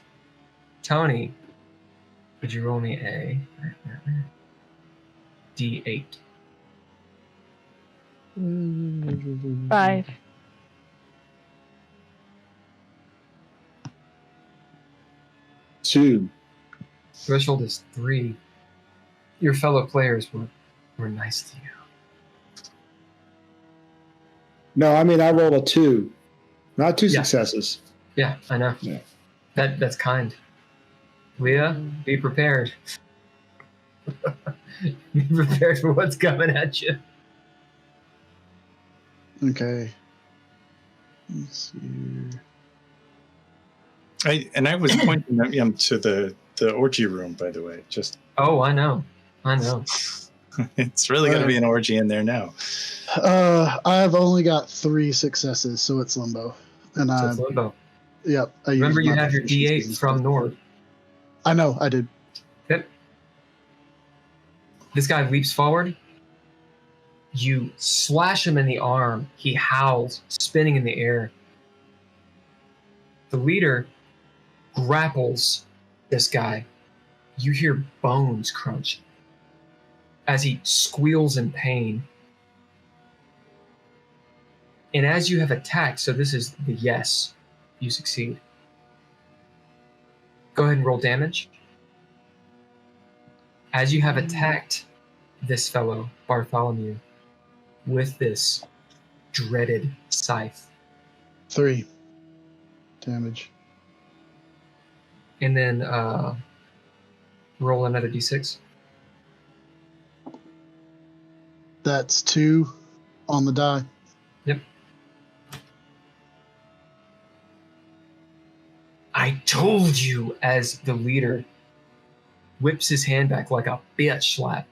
Tony, would you roll me a D8? 5. Two. Threshold is 3. Your fellow players were nice to you. No, I mean I rolled a 2, not 2 successes. Yeah, I know. Yeah. That's kind. Leah, be prepared. Be prepared for what's coming at you. okay. Let's see here. I was pointing them to the orgy room, by the way. Just I know. it's really going to be an orgy in there now. I've only got 3 successes, so it's limbo, and So it's limbo. Yep. Remember, you have your D8 from Nord. I know, I did. Yep. This guy leaps forward. You slash him in the arm. He howls, spinning in the air. The leader grapples this guy. You hear bones crunch as he squeals in pain. And as you have attacked, so this is the yes, you succeed. Go ahead and roll damage. As you have attacked this fellow, Bartholomew, with this dreaded scythe. 3 damage. And then roll another d6. That's 2 on the die. Yep. I told you, as the leader whips his hand back like a bitch slap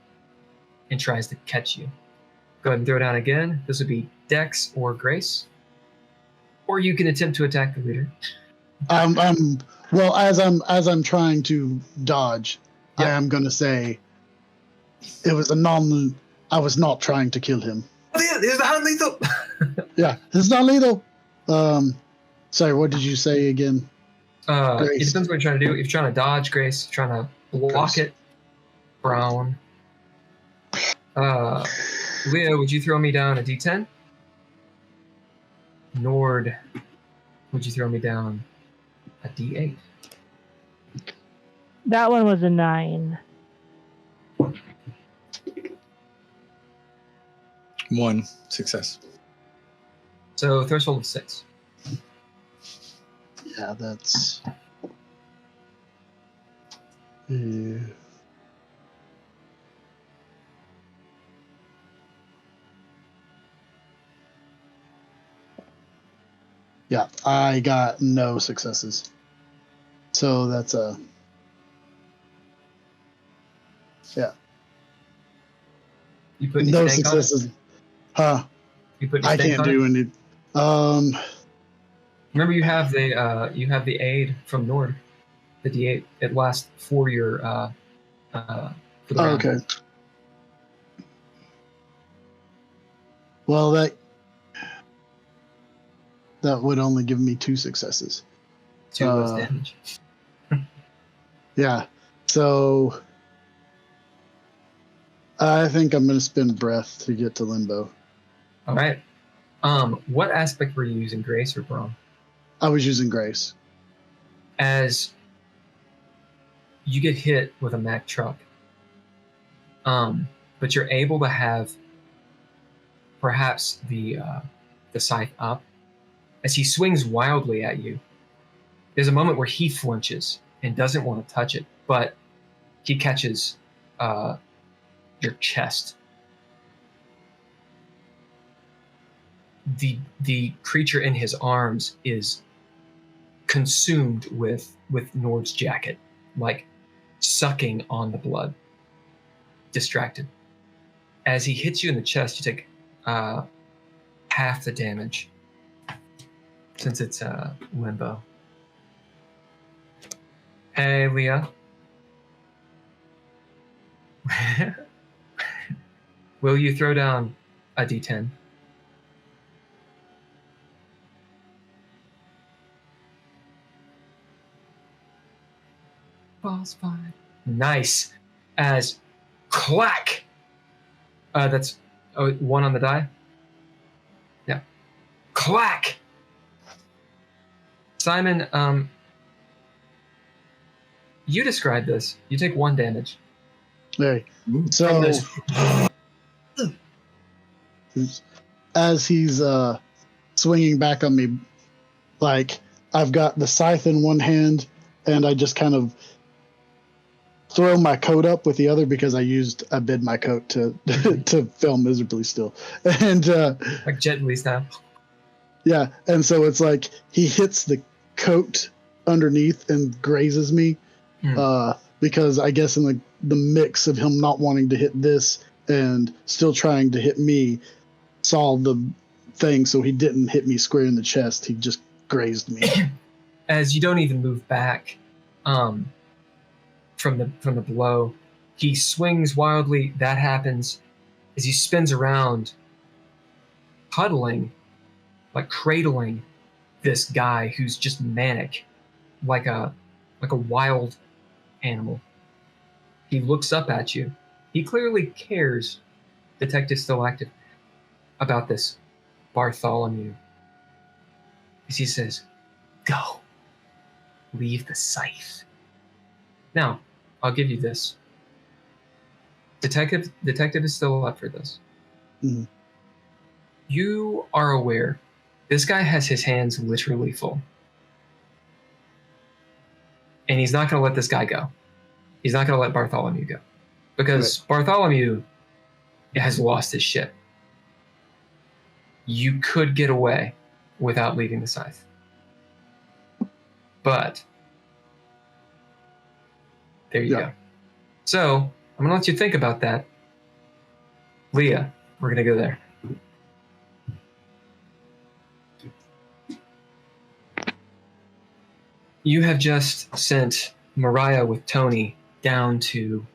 and tries to catch you. Go ahead and throw down again. This would be Dex or Grace. Or you can attempt to attack the leader. Well, as I'm trying to dodge, Yep. I am gonna say it was I was not trying to kill him. Oh, yeah, there's the hand lethal. Yeah, it's not lethal. Sorry, what did you say again? It depends what you're trying to do. If you're trying to dodge, Grace, if you're trying to block Grace. it, Brown. Leah, would you throw me down a d10? Nord, would you throw me down a d8? That one was a 9. 1 success. So threshold of 6. Yeah, that's. Yeah, I got no successes. So that's a. Yeah. You put any No stank successes. on it? Huh. You put any I stank can't on do it? any. Remember, you have the aid from Nord, the D8. It lasts for your for the round. Okay. Well, that would only give me 2 successes. 2 less damage. Yeah. So I think I'm going to spend breath to get to limbo. All right. What aspect were you using, Grace or Braun? I was using Grace. As you get hit with a Mack truck, but you're able to have perhaps the scythe up. As he swings wildly at you, there's a moment where he flinches and doesn't want to touch it, but he catches your chest. The creature in his arms is consumed with Nord's jacket, like sucking on the blood, distracted. As he hits you in the chest, you take half the damage, since it's limbo. Hey, Leah. Will you throw down a d10? Boss fight. Nice. As clack. That's 1 on the die. Yeah. Clack. Simon, you describe this. You take 1 damage. Hey. So as he's swinging back on me, like I've got the scythe in one hand, and I just kind of throw my coat up with the other because I bid my coat to to fail miserably still, and Like Jet Li style. yeah, and so it's like he hits the coat underneath and grazes me, because I guess in the mix of him not wanting to hit this and still trying to hit me, saw the thing, so he didn't hit me square in the chest. He just grazed me. as you don't even move back from the blow. He swings wildly. That happens as he spins around, huddling, like cradling this guy who's just manic, like a wild animal. He looks up at you. He clearly cares, detective still active, about this Bartholomew. As he says, "Go. Leave the scythe." Now, I'll give you this. Detective is still up for this. Mhm. You are aware this guy has his hands literally full. And he's not going to let this guy go. He's not going to let Bartholomew go. Because Bartholomew has lost his shit. You could get away without leaving the scythe. But there you go. So I'm going to let you think about that. Leah, we're going to go there. You have just sent Mariah with Tony down to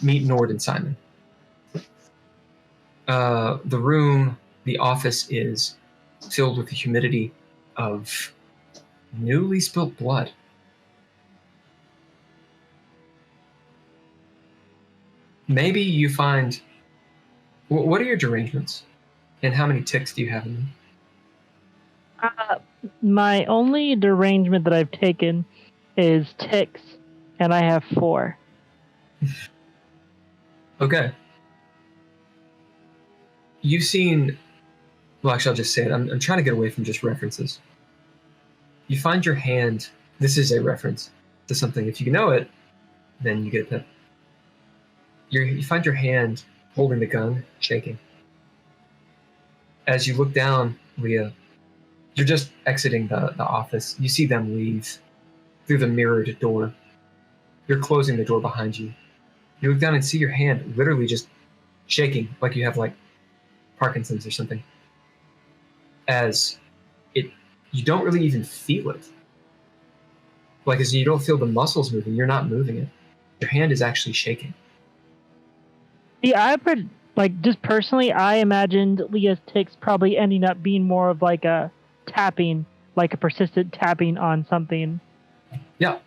meet Nord and Simon. The room, the office is filled with the humidity of newly spilt blood. Maybe you find... What are your derangements? And how many ticks do you have in them? My only derangement that I've taken is ticks, and I have 4. Okay. You've seen... Well, actually, I'll just say it. I'm trying to get away from just references. You find your hand... This is a reference to something. If you know it, then you get that. You find your hand holding the gun, shaking. As you look down, Leah, you're just exiting the office. You see them leave through the mirrored door. You're closing the door behind you. You look down and see your hand literally just shaking, like you have like Parkinson's or something. As you don't really even feel it. Like as you don't feel the muscles moving, you're not moving it. Your hand is actually shaking. Yeah, just personally, I imagined Leah's ticks probably ending up being more of like a tapping, like a persistent tapping on something. Yeah.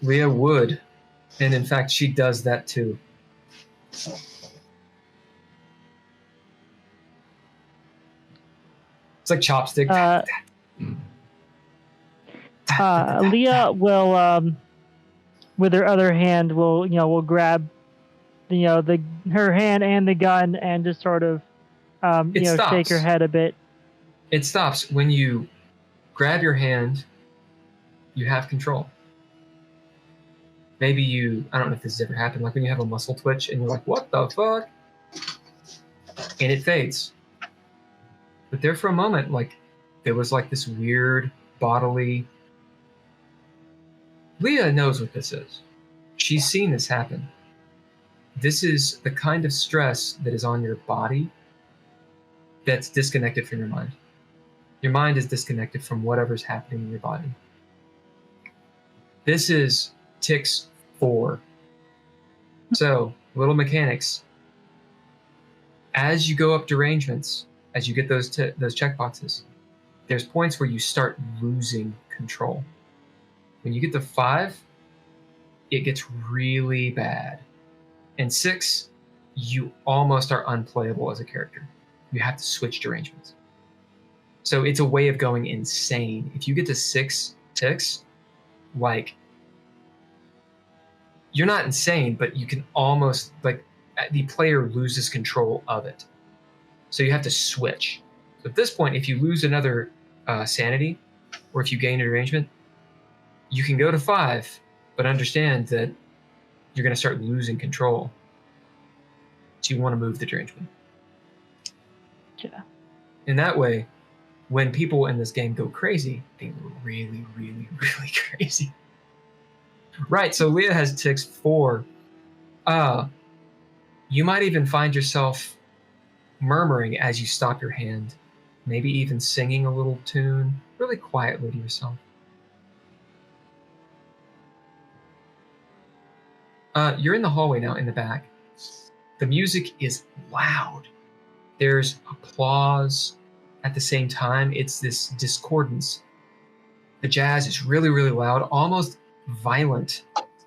Leah would. And in fact, she does that too. It's like chopstick. Leah will, with her other hand, will grab, her hand and the gun and just sort of, shake her head a bit. It stops when you grab your hand. You have control. Maybe I don't know if this has ever happened, like when you have a muscle twitch and you're like, what the fuck? And it fades. But there for a moment, like, there was like this weird bodily... Leah knows what this is. She's seen this happen. This is the kind of stress that is on your body that's disconnected from your mind. Your mind is disconnected from whatever's happening in your body. This is ticks 4. So, little mechanics. As you go up derangements, as you get those checkboxes, there's points where you start losing control. When you get to 5, it gets really bad. And 6, you almost are unplayable as a character. You have to switch derangements. So it's a way of going insane. If you get to 6 ticks, like, you're not insane, but you can almost, like, the player loses control of it. So you have to switch. So at this point, if you lose another sanity, or if you gain a derangement, you can go to 5, but understand that you're going to start losing control. So you want to move the derangement. Yeah. In that way, when people in this game go crazy, they go really, really, really crazy. Right, so Leah has ticks 4. You might even find yourself murmuring as you stop your hand, maybe even singing a little tune, really quietly to yourself. You're in the hallway now in the back. The music is loud. There's applause. At the same time, it's this discordance. The jazz is really, really loud, almost violent.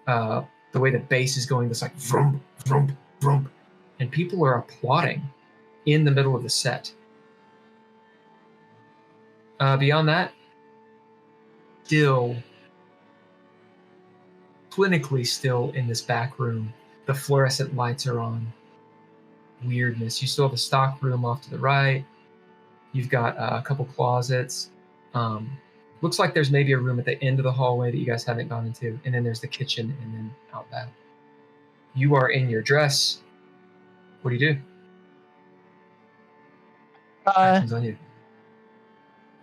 The way the bass is going, this like vroom, vroom, vroom. And people are applauding in the middle of the set. Beyond that, still, clinically still in this back room. The fluorescent lights are on. Weirdness. You still have a stock room off to the right. You've got a couple closets. Looks like there's maybe a room at the end of the hallway that you guys haven't gone into. And then there's the kitchen and then out back. You are in your dress. What do you do? Actions on you.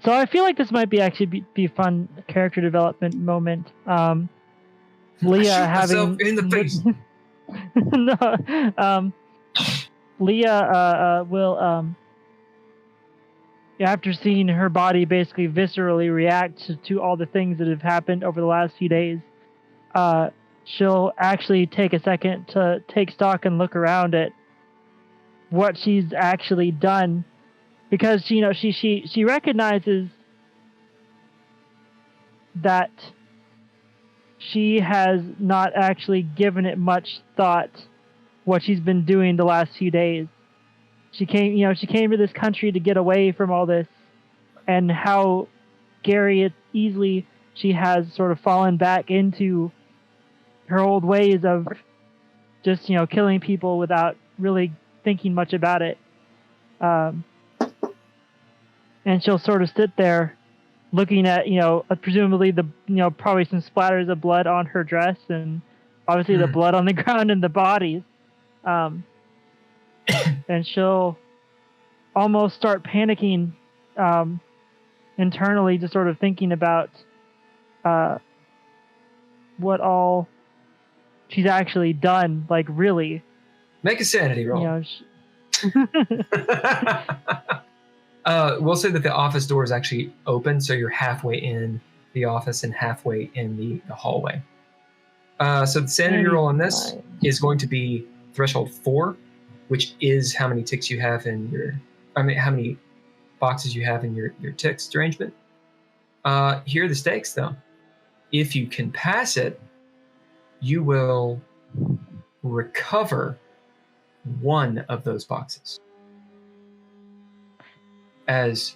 So I feel like this might be actually be a fun character development moment. Leah having in the face. No, Leah will after seeing her body basically viscerally react to all the things that have happened over the last few days, she'll actually take a second to take stock and look around at what she's actually done, because she recognizes that she has not actually given it much thought what she's been doing the last few days. She came to this country to get away from all this, and how easily she has sort of fallen back into her old ways of just, killing people without really thinking much about it. And she'll sort of sit there looking at, presumably probably some splatters of blood on her dress, and obviously the blood on the ground and the bodies. And she'll almost start panicking internally, just sort of thinking about what all she's actually done, like really. Make a sanity roll. We'll say that the office door is actually open, so you're halfway in the office and halfway in the hallway. So the sanity roll on this is going to be threshold 4, which is how many ticks you have in how many boxes you have in your ticks derangement. Here are the stakes, though. If you can pass it, you will recover one of those boxes. As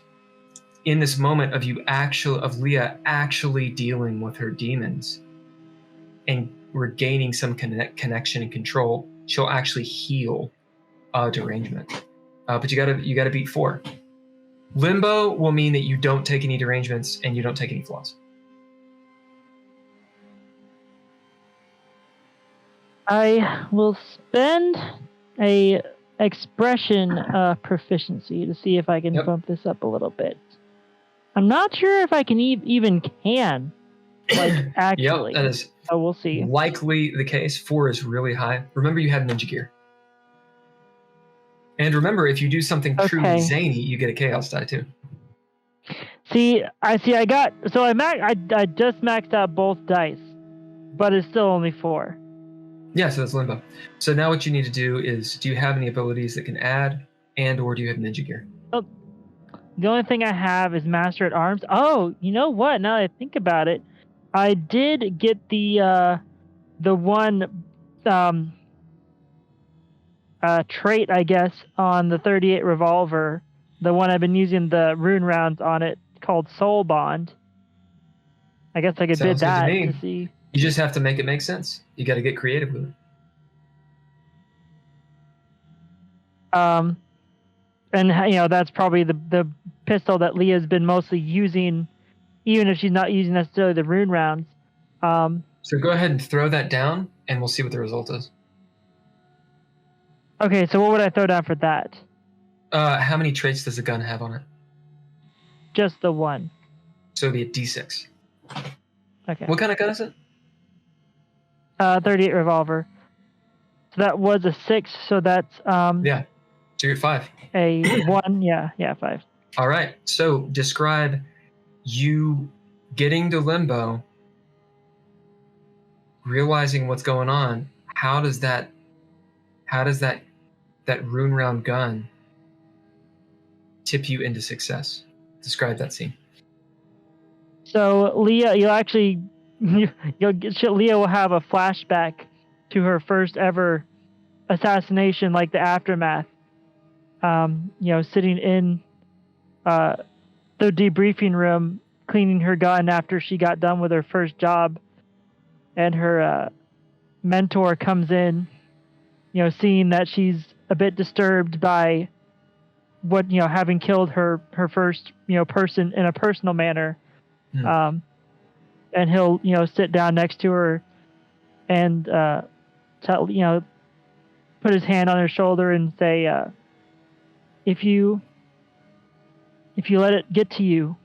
in this moment of Leah actually dealing with her demons and regaining some connection and control, she'll actually heal derangement. But you gotta beat 4. Limbo will mean that you don't take any derangements and you don't take any flaws. I will spend a expression proficiency to see if I can bump this up a little bit. I'm not sure if I can even actually. That is we'll see. Likely the case. 4 is really high. Remember, you had ninja gear. And remember, if you do something truly zany, you get a chaos die too. I just maxed out both dice, but it's still only 4. Yeah, so that's limbo. So now what you need to do is, do you have any abilities that can add, or do you have ninja gear? Oh, the only thing I have is Master at Arms. Oh, you know what? Now that I think about it, I did get the one trait, I guess, on the 38 revolver, the one I've been using the rune rounds on it, called Soul Bond. I guess I could bid that to see. You just have to make it make sense. You got to get creative with it. And that's probably the pistol that Leah's been mostly using, even if she's not using necessarily the rune rounds. So go ahead and throw that down, and we'll see what the result is. Okay, so what would I throw down for that? How many traits does the gun have on it? Just the one. So it'd be a D6. Okay. What kind of gun is it? 38 revolver. So that was a 6, so that's yeah. So you're at 5. A 1, yeah, 5. All right. So describe you getting to limbo, realizing what's going on. How does that rune round gun tip you into success? Describe that scene. So Leah, Leah will have a flashback to her first ever assassination, like the aftermath. Sitting in the debriefing room, cleaning her gun after she got done with her first job, and her mentor comes in, seeing that she's a bit disturbed by what, having killed her first, person in a personal manner. And he'll, sit down next to her and, put his hand on her shoulder and say, if you let it get to you,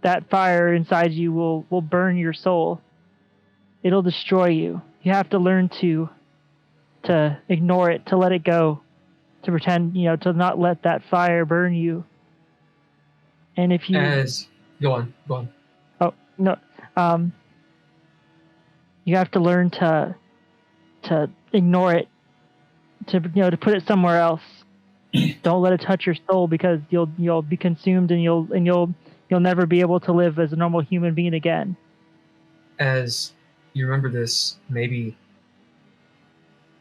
that fire inside you will burn your soul. It'll destroy you. You have to learn to ignore it, to let it go, to pretend, to not let that fire burn you. And if you go on. Oh no, you have to learn to ignore it, to put it somewhere else. Don't let it touch your soul, because you'll be consumed, and you'll never be able to live as a normal human being again. As you remember this, maybe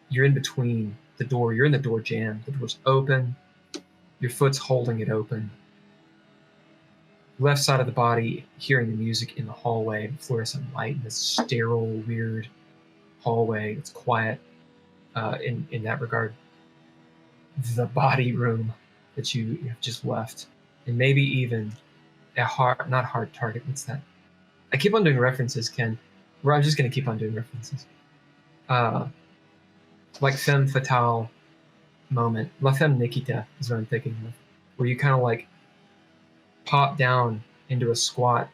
you're in between the door. You're in the door jam. The door's open. Your foot's holding it open. Left side of the body, hearing the music in the hallway, fluorescent light in this sterile, weird hallway. It's quiet in that regard. The body room that you have just left, and maybe even not hard target. What's that? I keep on doing references, Ken. I'm just going to keep on doing references. Like femme fatale moment. La femme Nikita is what I'm thinking of. Where you kind of like pop down into a squat,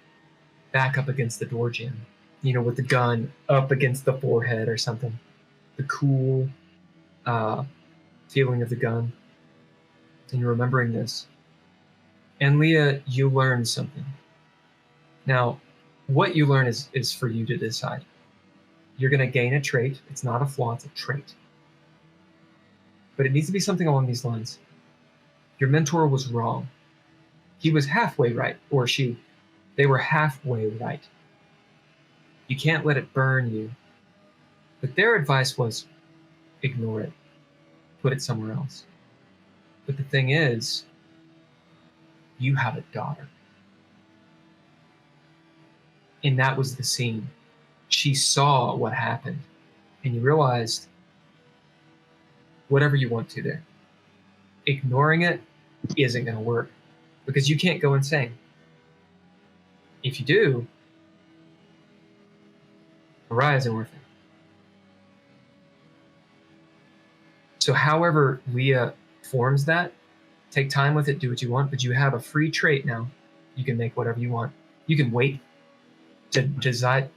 back up against the door jamb, with the gun up against the forehead or something. The cool feeling of the gun. And you're remembering this. And Leah, you learn something. Now, what you learn is for you to decide. You're going to gain a trait. It's not a flaw, it's a trait. But it needs to be something along these lines. Your mentor was wrong. He was halfway right, or she. They were halfway right. You can't let it burn you. But their advice was, ignore it. Put it somewhere else. But the thing is, you have a daughter. And that was the scene. She saw what happened. And you realized, whatever you want to there. Ignoring it isn't going to work, because you can't go insane. If you do, Mariah isn't worth it. So however Leah forms that, take time with it, do what you want, but you have a free trait now. You can make whatever you want. You can wait to decide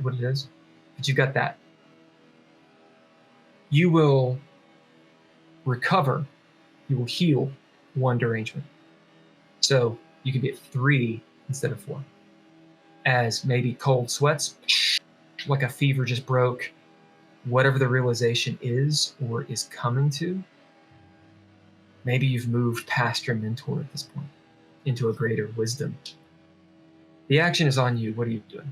what it is, but you got that. You will recover, you will heal 1 derangement. So you can be at 3 instead of 4. As maybe cold sweats, like a fever just broke, whatever the realization is or is coming to, maybe you've moved past your mentor at this point into a greater wisdom. The action is on you. What are you doing?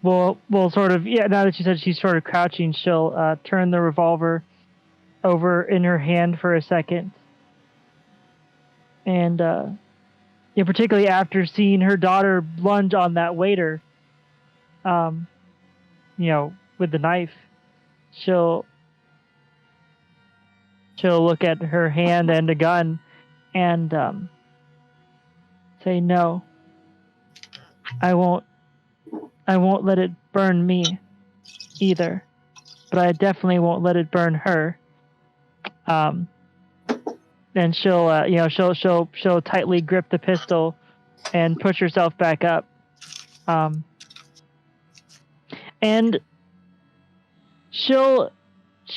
We'll sort of, now that you said she's sort of crouching, she'll turn the revolver over in her hand for a second. And particularly after seeing her daughter lunge on that waiter, with the knife, she'll look at her hand and the gun and say, no, I won't let it burn me either, but I definitely won't let it burn her. And she'll tightly grip the pistol and push herself back up. And she'll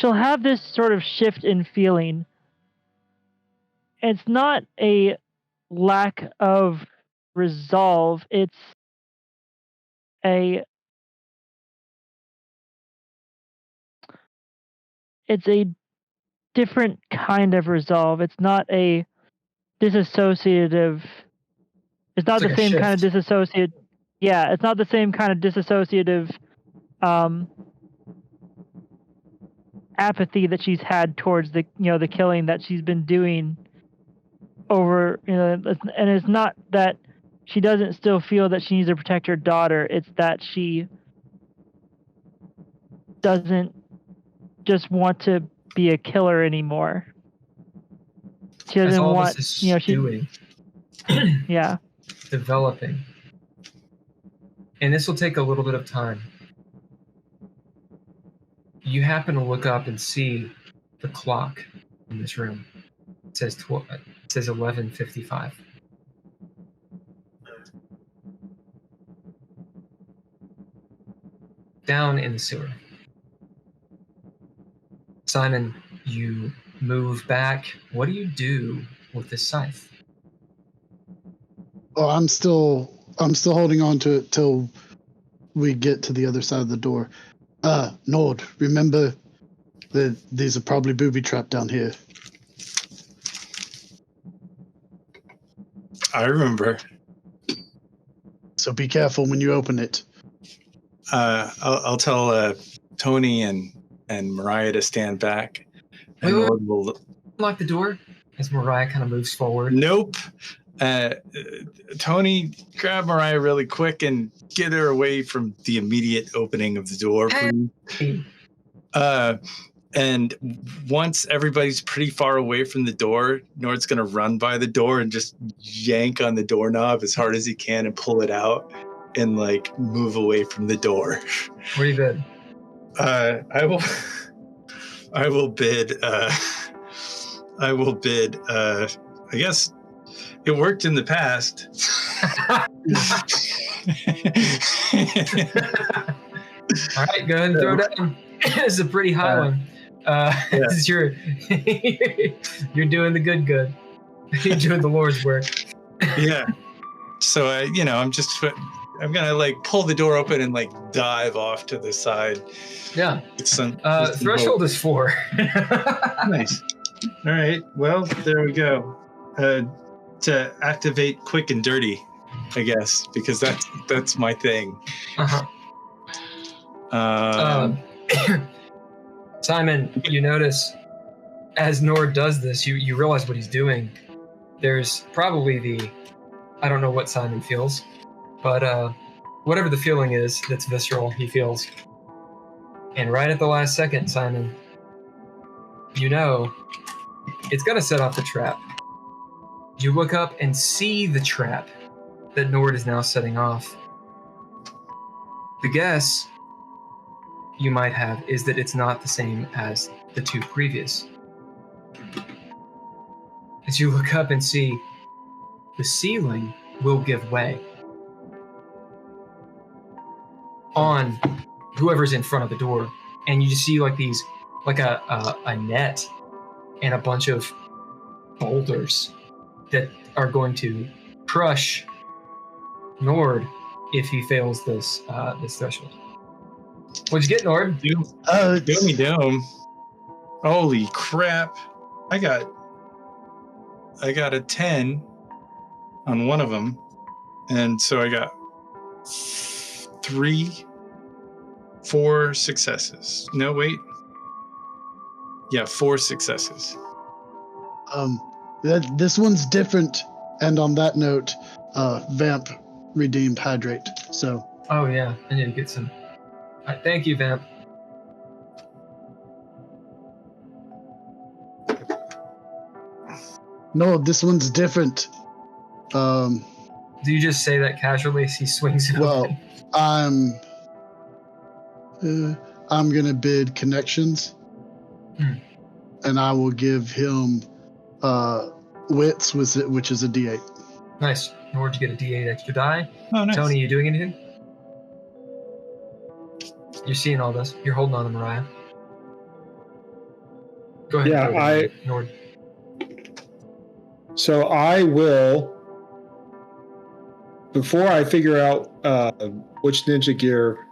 have this sort of shift in feeling it's not a lack of resolve. It's a different kind of resolve. It's not a disassociative. It's not It's the like a same kind of shift. disassociative. Yeah, it's not the same kind of disassociative apathy that she's had towards the killing that she's been doing over, and it's not that she doesn't still feel that she needs to protect her daughter. It's that she doesn't just want to be a killer anymore. She As doesn't all want, this is doing, yeah. developing, and this will take a little bit of time. You happen to look up and see the clock in this room. It says 11:55. Down in the sewer. Simon, you move back. What do you do with this scythe? Oh, I'm still holding on to it till we get to the other side of the door. Nord, remember that these are probably booby trapped down here. I remember. So be careful when you open it. I'll tell Tony and Mariah to stand back. And Wait. Nord will Lock the door as Mariah kind of moves forward. Nope. Tony, grab Mariah really quick and get her away from the immediate opening of the door, please. And once everybody's pretty far away from the door, Nord's going to run by the door and just yank on the doorknob as hard as he can and pull it out and move away from the door. Where are you bid? I will bid, I guess it worked in the past. All right, go ahead and throw it down. This is a pretty high one. You're doing the good. You're doing the Lord's work. Yeah. So I'm gonna pull the door open and dive off to the side. Yeah. Some threshold is 4. Nice. All right. Well, there we go. To activate quick and dirty, I guess, because that's my thing. Simon, you notice as Nord does this, you realize what he's doing. There's probably I don't know what Simon feels, but whatever the feeling is that's visceral, he feels. And right at the last second, Simon, it's going to set off the trap. You look up and see the trap that Nord is now setting off. The guess you might have is that it's not the same as the 2 previous. As you look up and see the ceiling will give way on whoever's in front of the door, and you just see these a net and a bunch of boulders that are going to crush Nord if he fails this threshold. What'd you get, Nord? Doomy. Holy crap! I got a 10 on one of them, and so I got 4 successes. No, wait. Yeah, 4 successes. This one's different. And on that note, Vamp redeemed Hydrate. So. Oh yeah, I need to get some. Thank you, Vamp. No, this one's different. Do you just say that casually as he swings it well, open? I'm gonna bid connections, and I will give him wits, which is a D8. Nice. Nord, you get a D8 extra die. Oh, nice. Tony, you doing anything? You're seeing all this. You're holding on to Mariah. Go ahead. Yeah, Nord. So I will, before I figure out which ninja gear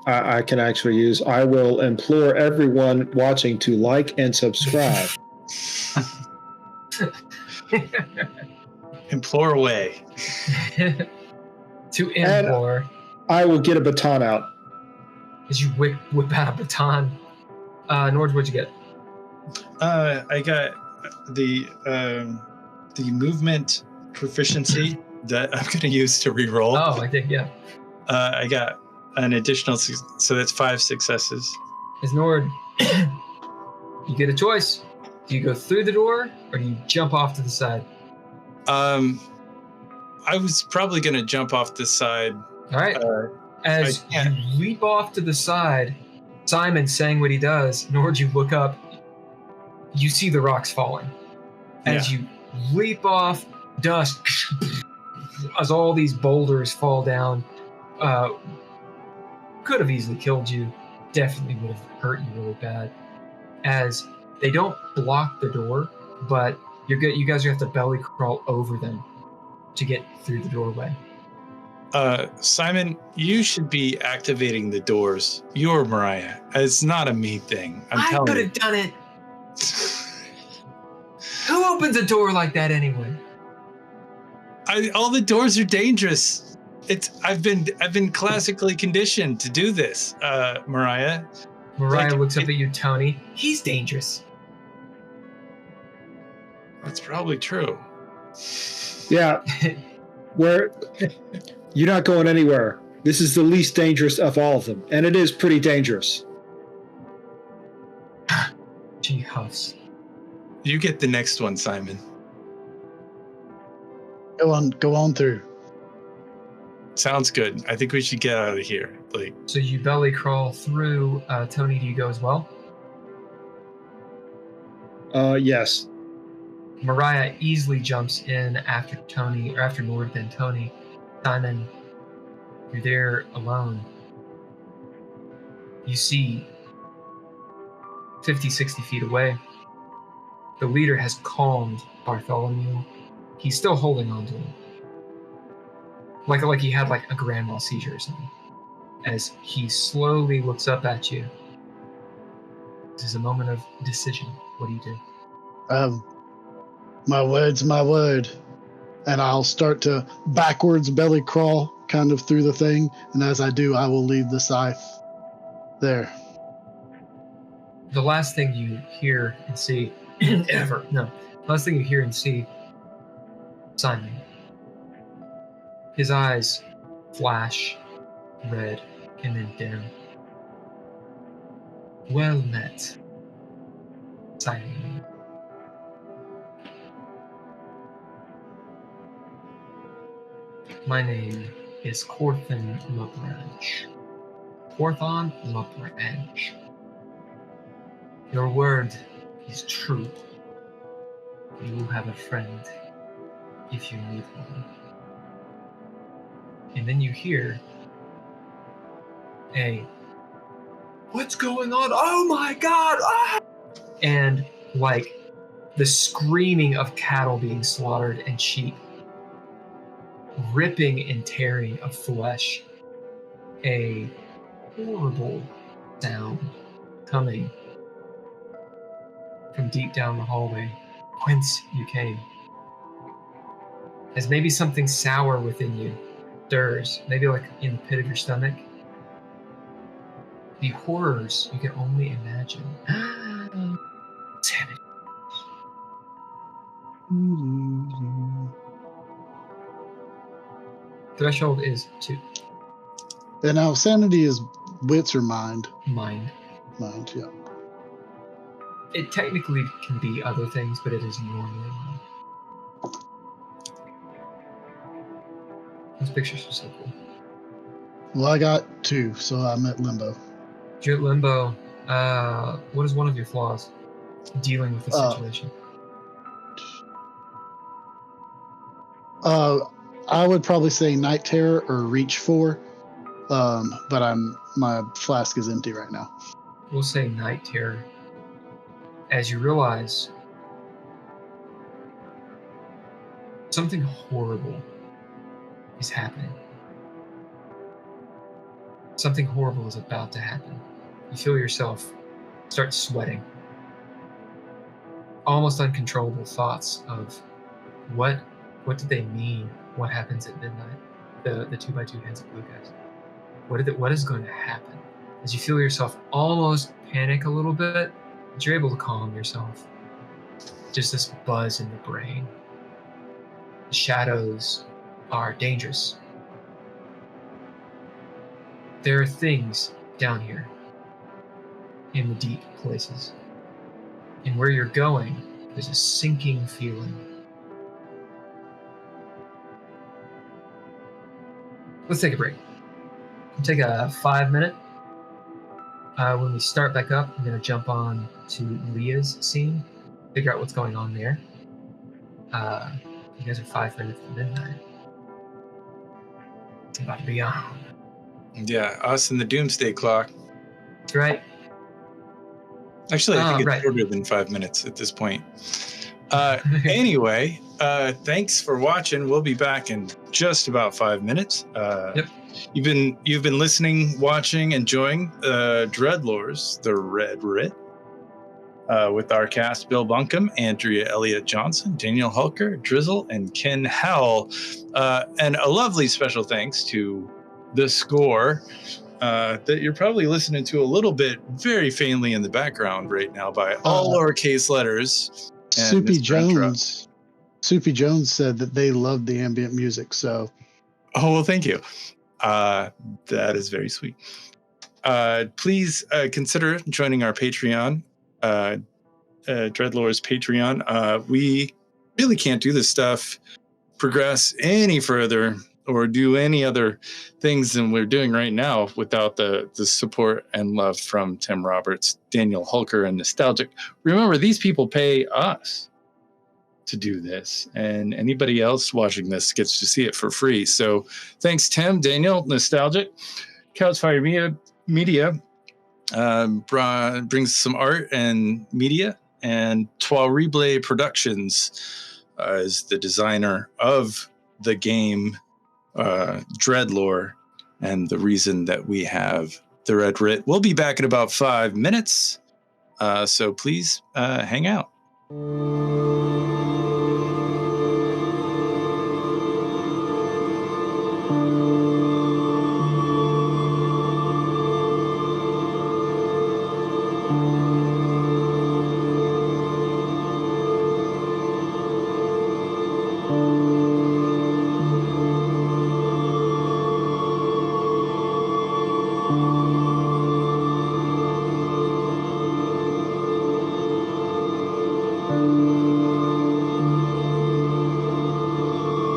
I can actually use, I will implore everyone watching to like and subscribe. Implore away. To implore. I will get a baton out. As you whip out a baton. Nord, what'd you get? I got the movement proficiency that I'm going to use to reroll. Oh, I did, yeah. I got an additional, so that's 5 successes. As Nord, you get a choice. Do you go through the door, or do you jump off to the side? I was probably going to jump off the side. All right. As you leap off to the side, Simon saying what he does, Nord, you look up, you see the rocks falling. As you leap off, dust, as all these boulders fall down, could have easily killed you, definitely would have hurt you really bad. As they don't block the door, but you guys have to belly crawl over them to get through the doorway. Simon, you should be activating the doors. You're Mariah. It's not a me thing. I could have done it. Who opens a door like that anyway? All the doors are dangerous. I've been classically conditioned to do this, Mariah. Mariah looks up at you, Tony. He's dangerous. That's probably true. Yeah. You're not going anywhere. This is the least dangerous of all of them, and it is pretty dangerous. She huffs. You get the next one, Simon. Go on through. Sounds good. I think we should get out of here. So you belly crawl through. Tony, do you go as well? Yes. Mariah easily jumps in after Tony, or after Nord, then Tony. Simon, you're there alone. You see 50, 60 feet away. The leader has calmed Bartholomew. He's still holding on to him. Like he had a grand mal seizure or something. As he slowly looks up at you. This is a moment of decision. What do you do? My word's my word. And I'll start to backwards belly crawl kind of through the thing. And as I do, I will leave the scythe there. The last thing you hear and see last thing you hear and see, Simon. His eyes flash red and then dim. Well met, Simon. My name is Corthon LaBranche. Corthon LaBranche. Your word is true. You will have a friend if you need one. And then you hear what's going on? Oh my God! Ah! And the screaming of cattle being slaughtered and sheep. Ripping and tearing of flesh. A horrible sound coming from deep down the hallway, whence you came. As maybe something sour within you stirs, maybe in the pit of your stomach. The horrors you can only imagine. Sanity. Threshold is 2. And now sanity is wits or mind? Mind. Mind, yeah. It technically can be other things, but it is normally mind. Those pictures are so cool. Well, I got 2, so I'm at limbo. You're at limbo. What is one of your flaws? Dealing with the situation. I would probably say Night Terror or Reach 4, but my flask is empty right now. We'll say Night Terror. As you realize something horrible is happening. Something horrible is about to happen. You feel yourself start sweating. Almost uncontrollable thoughts of what did they mean? What happens at midnight? The 2x2 hands of blue guys. What is going to happen? As you feel yourself almost panic a little bit, but you're able to calm yourself. Just this buzz in the brain. The shadows are dangerous. There are things down here in the deep places. And where you're going, there's a sinking feeling. Let's take a break. We'll take a 5-minute. When we start back up, I'm going to jump on to Leah's scene, figure out what's going on there. You guys are 5 minutes to midnight. It's about to be on. Yeah, us and the Doomsday Clock. That's right. Actually, I think it's shorter than 5 minutes at this point. Anyway, thanks for watching. We'll be back in just about 5 minutes. Yep. You've been listening, watching, enjoying DreadLore's The Red Writ with our cast: Bill Buncombe, Andrea Elliott Johnson, Daniel Hulker, Drizzle, and Ken Howell. And a lovely special thanks to the score that you're probably listening to a little bit very faintly in the background right now by all lowercase letters. Soupy Jones said that they loved the ambient music. So, oh well, thank you. That is very sweet. Please consider joining our Patreon, DreadLore's Patreon. We really can't do this stuff, progress any further, or do any other things than we're doing right now without the support and love from Tim Roberts, Daniel Hulker, and Nostalgic. Remember, these people pay us to do this, and anybody else watching this gets to see it for free. So thanks, Tim, Daniel, Nostalgic. Couchfire Media brings some art and media, and Trois Productions is the designer of the game DreadLore, and the reason that we have the Red Writ. We'll be back in about 5 minutes, so please hang out.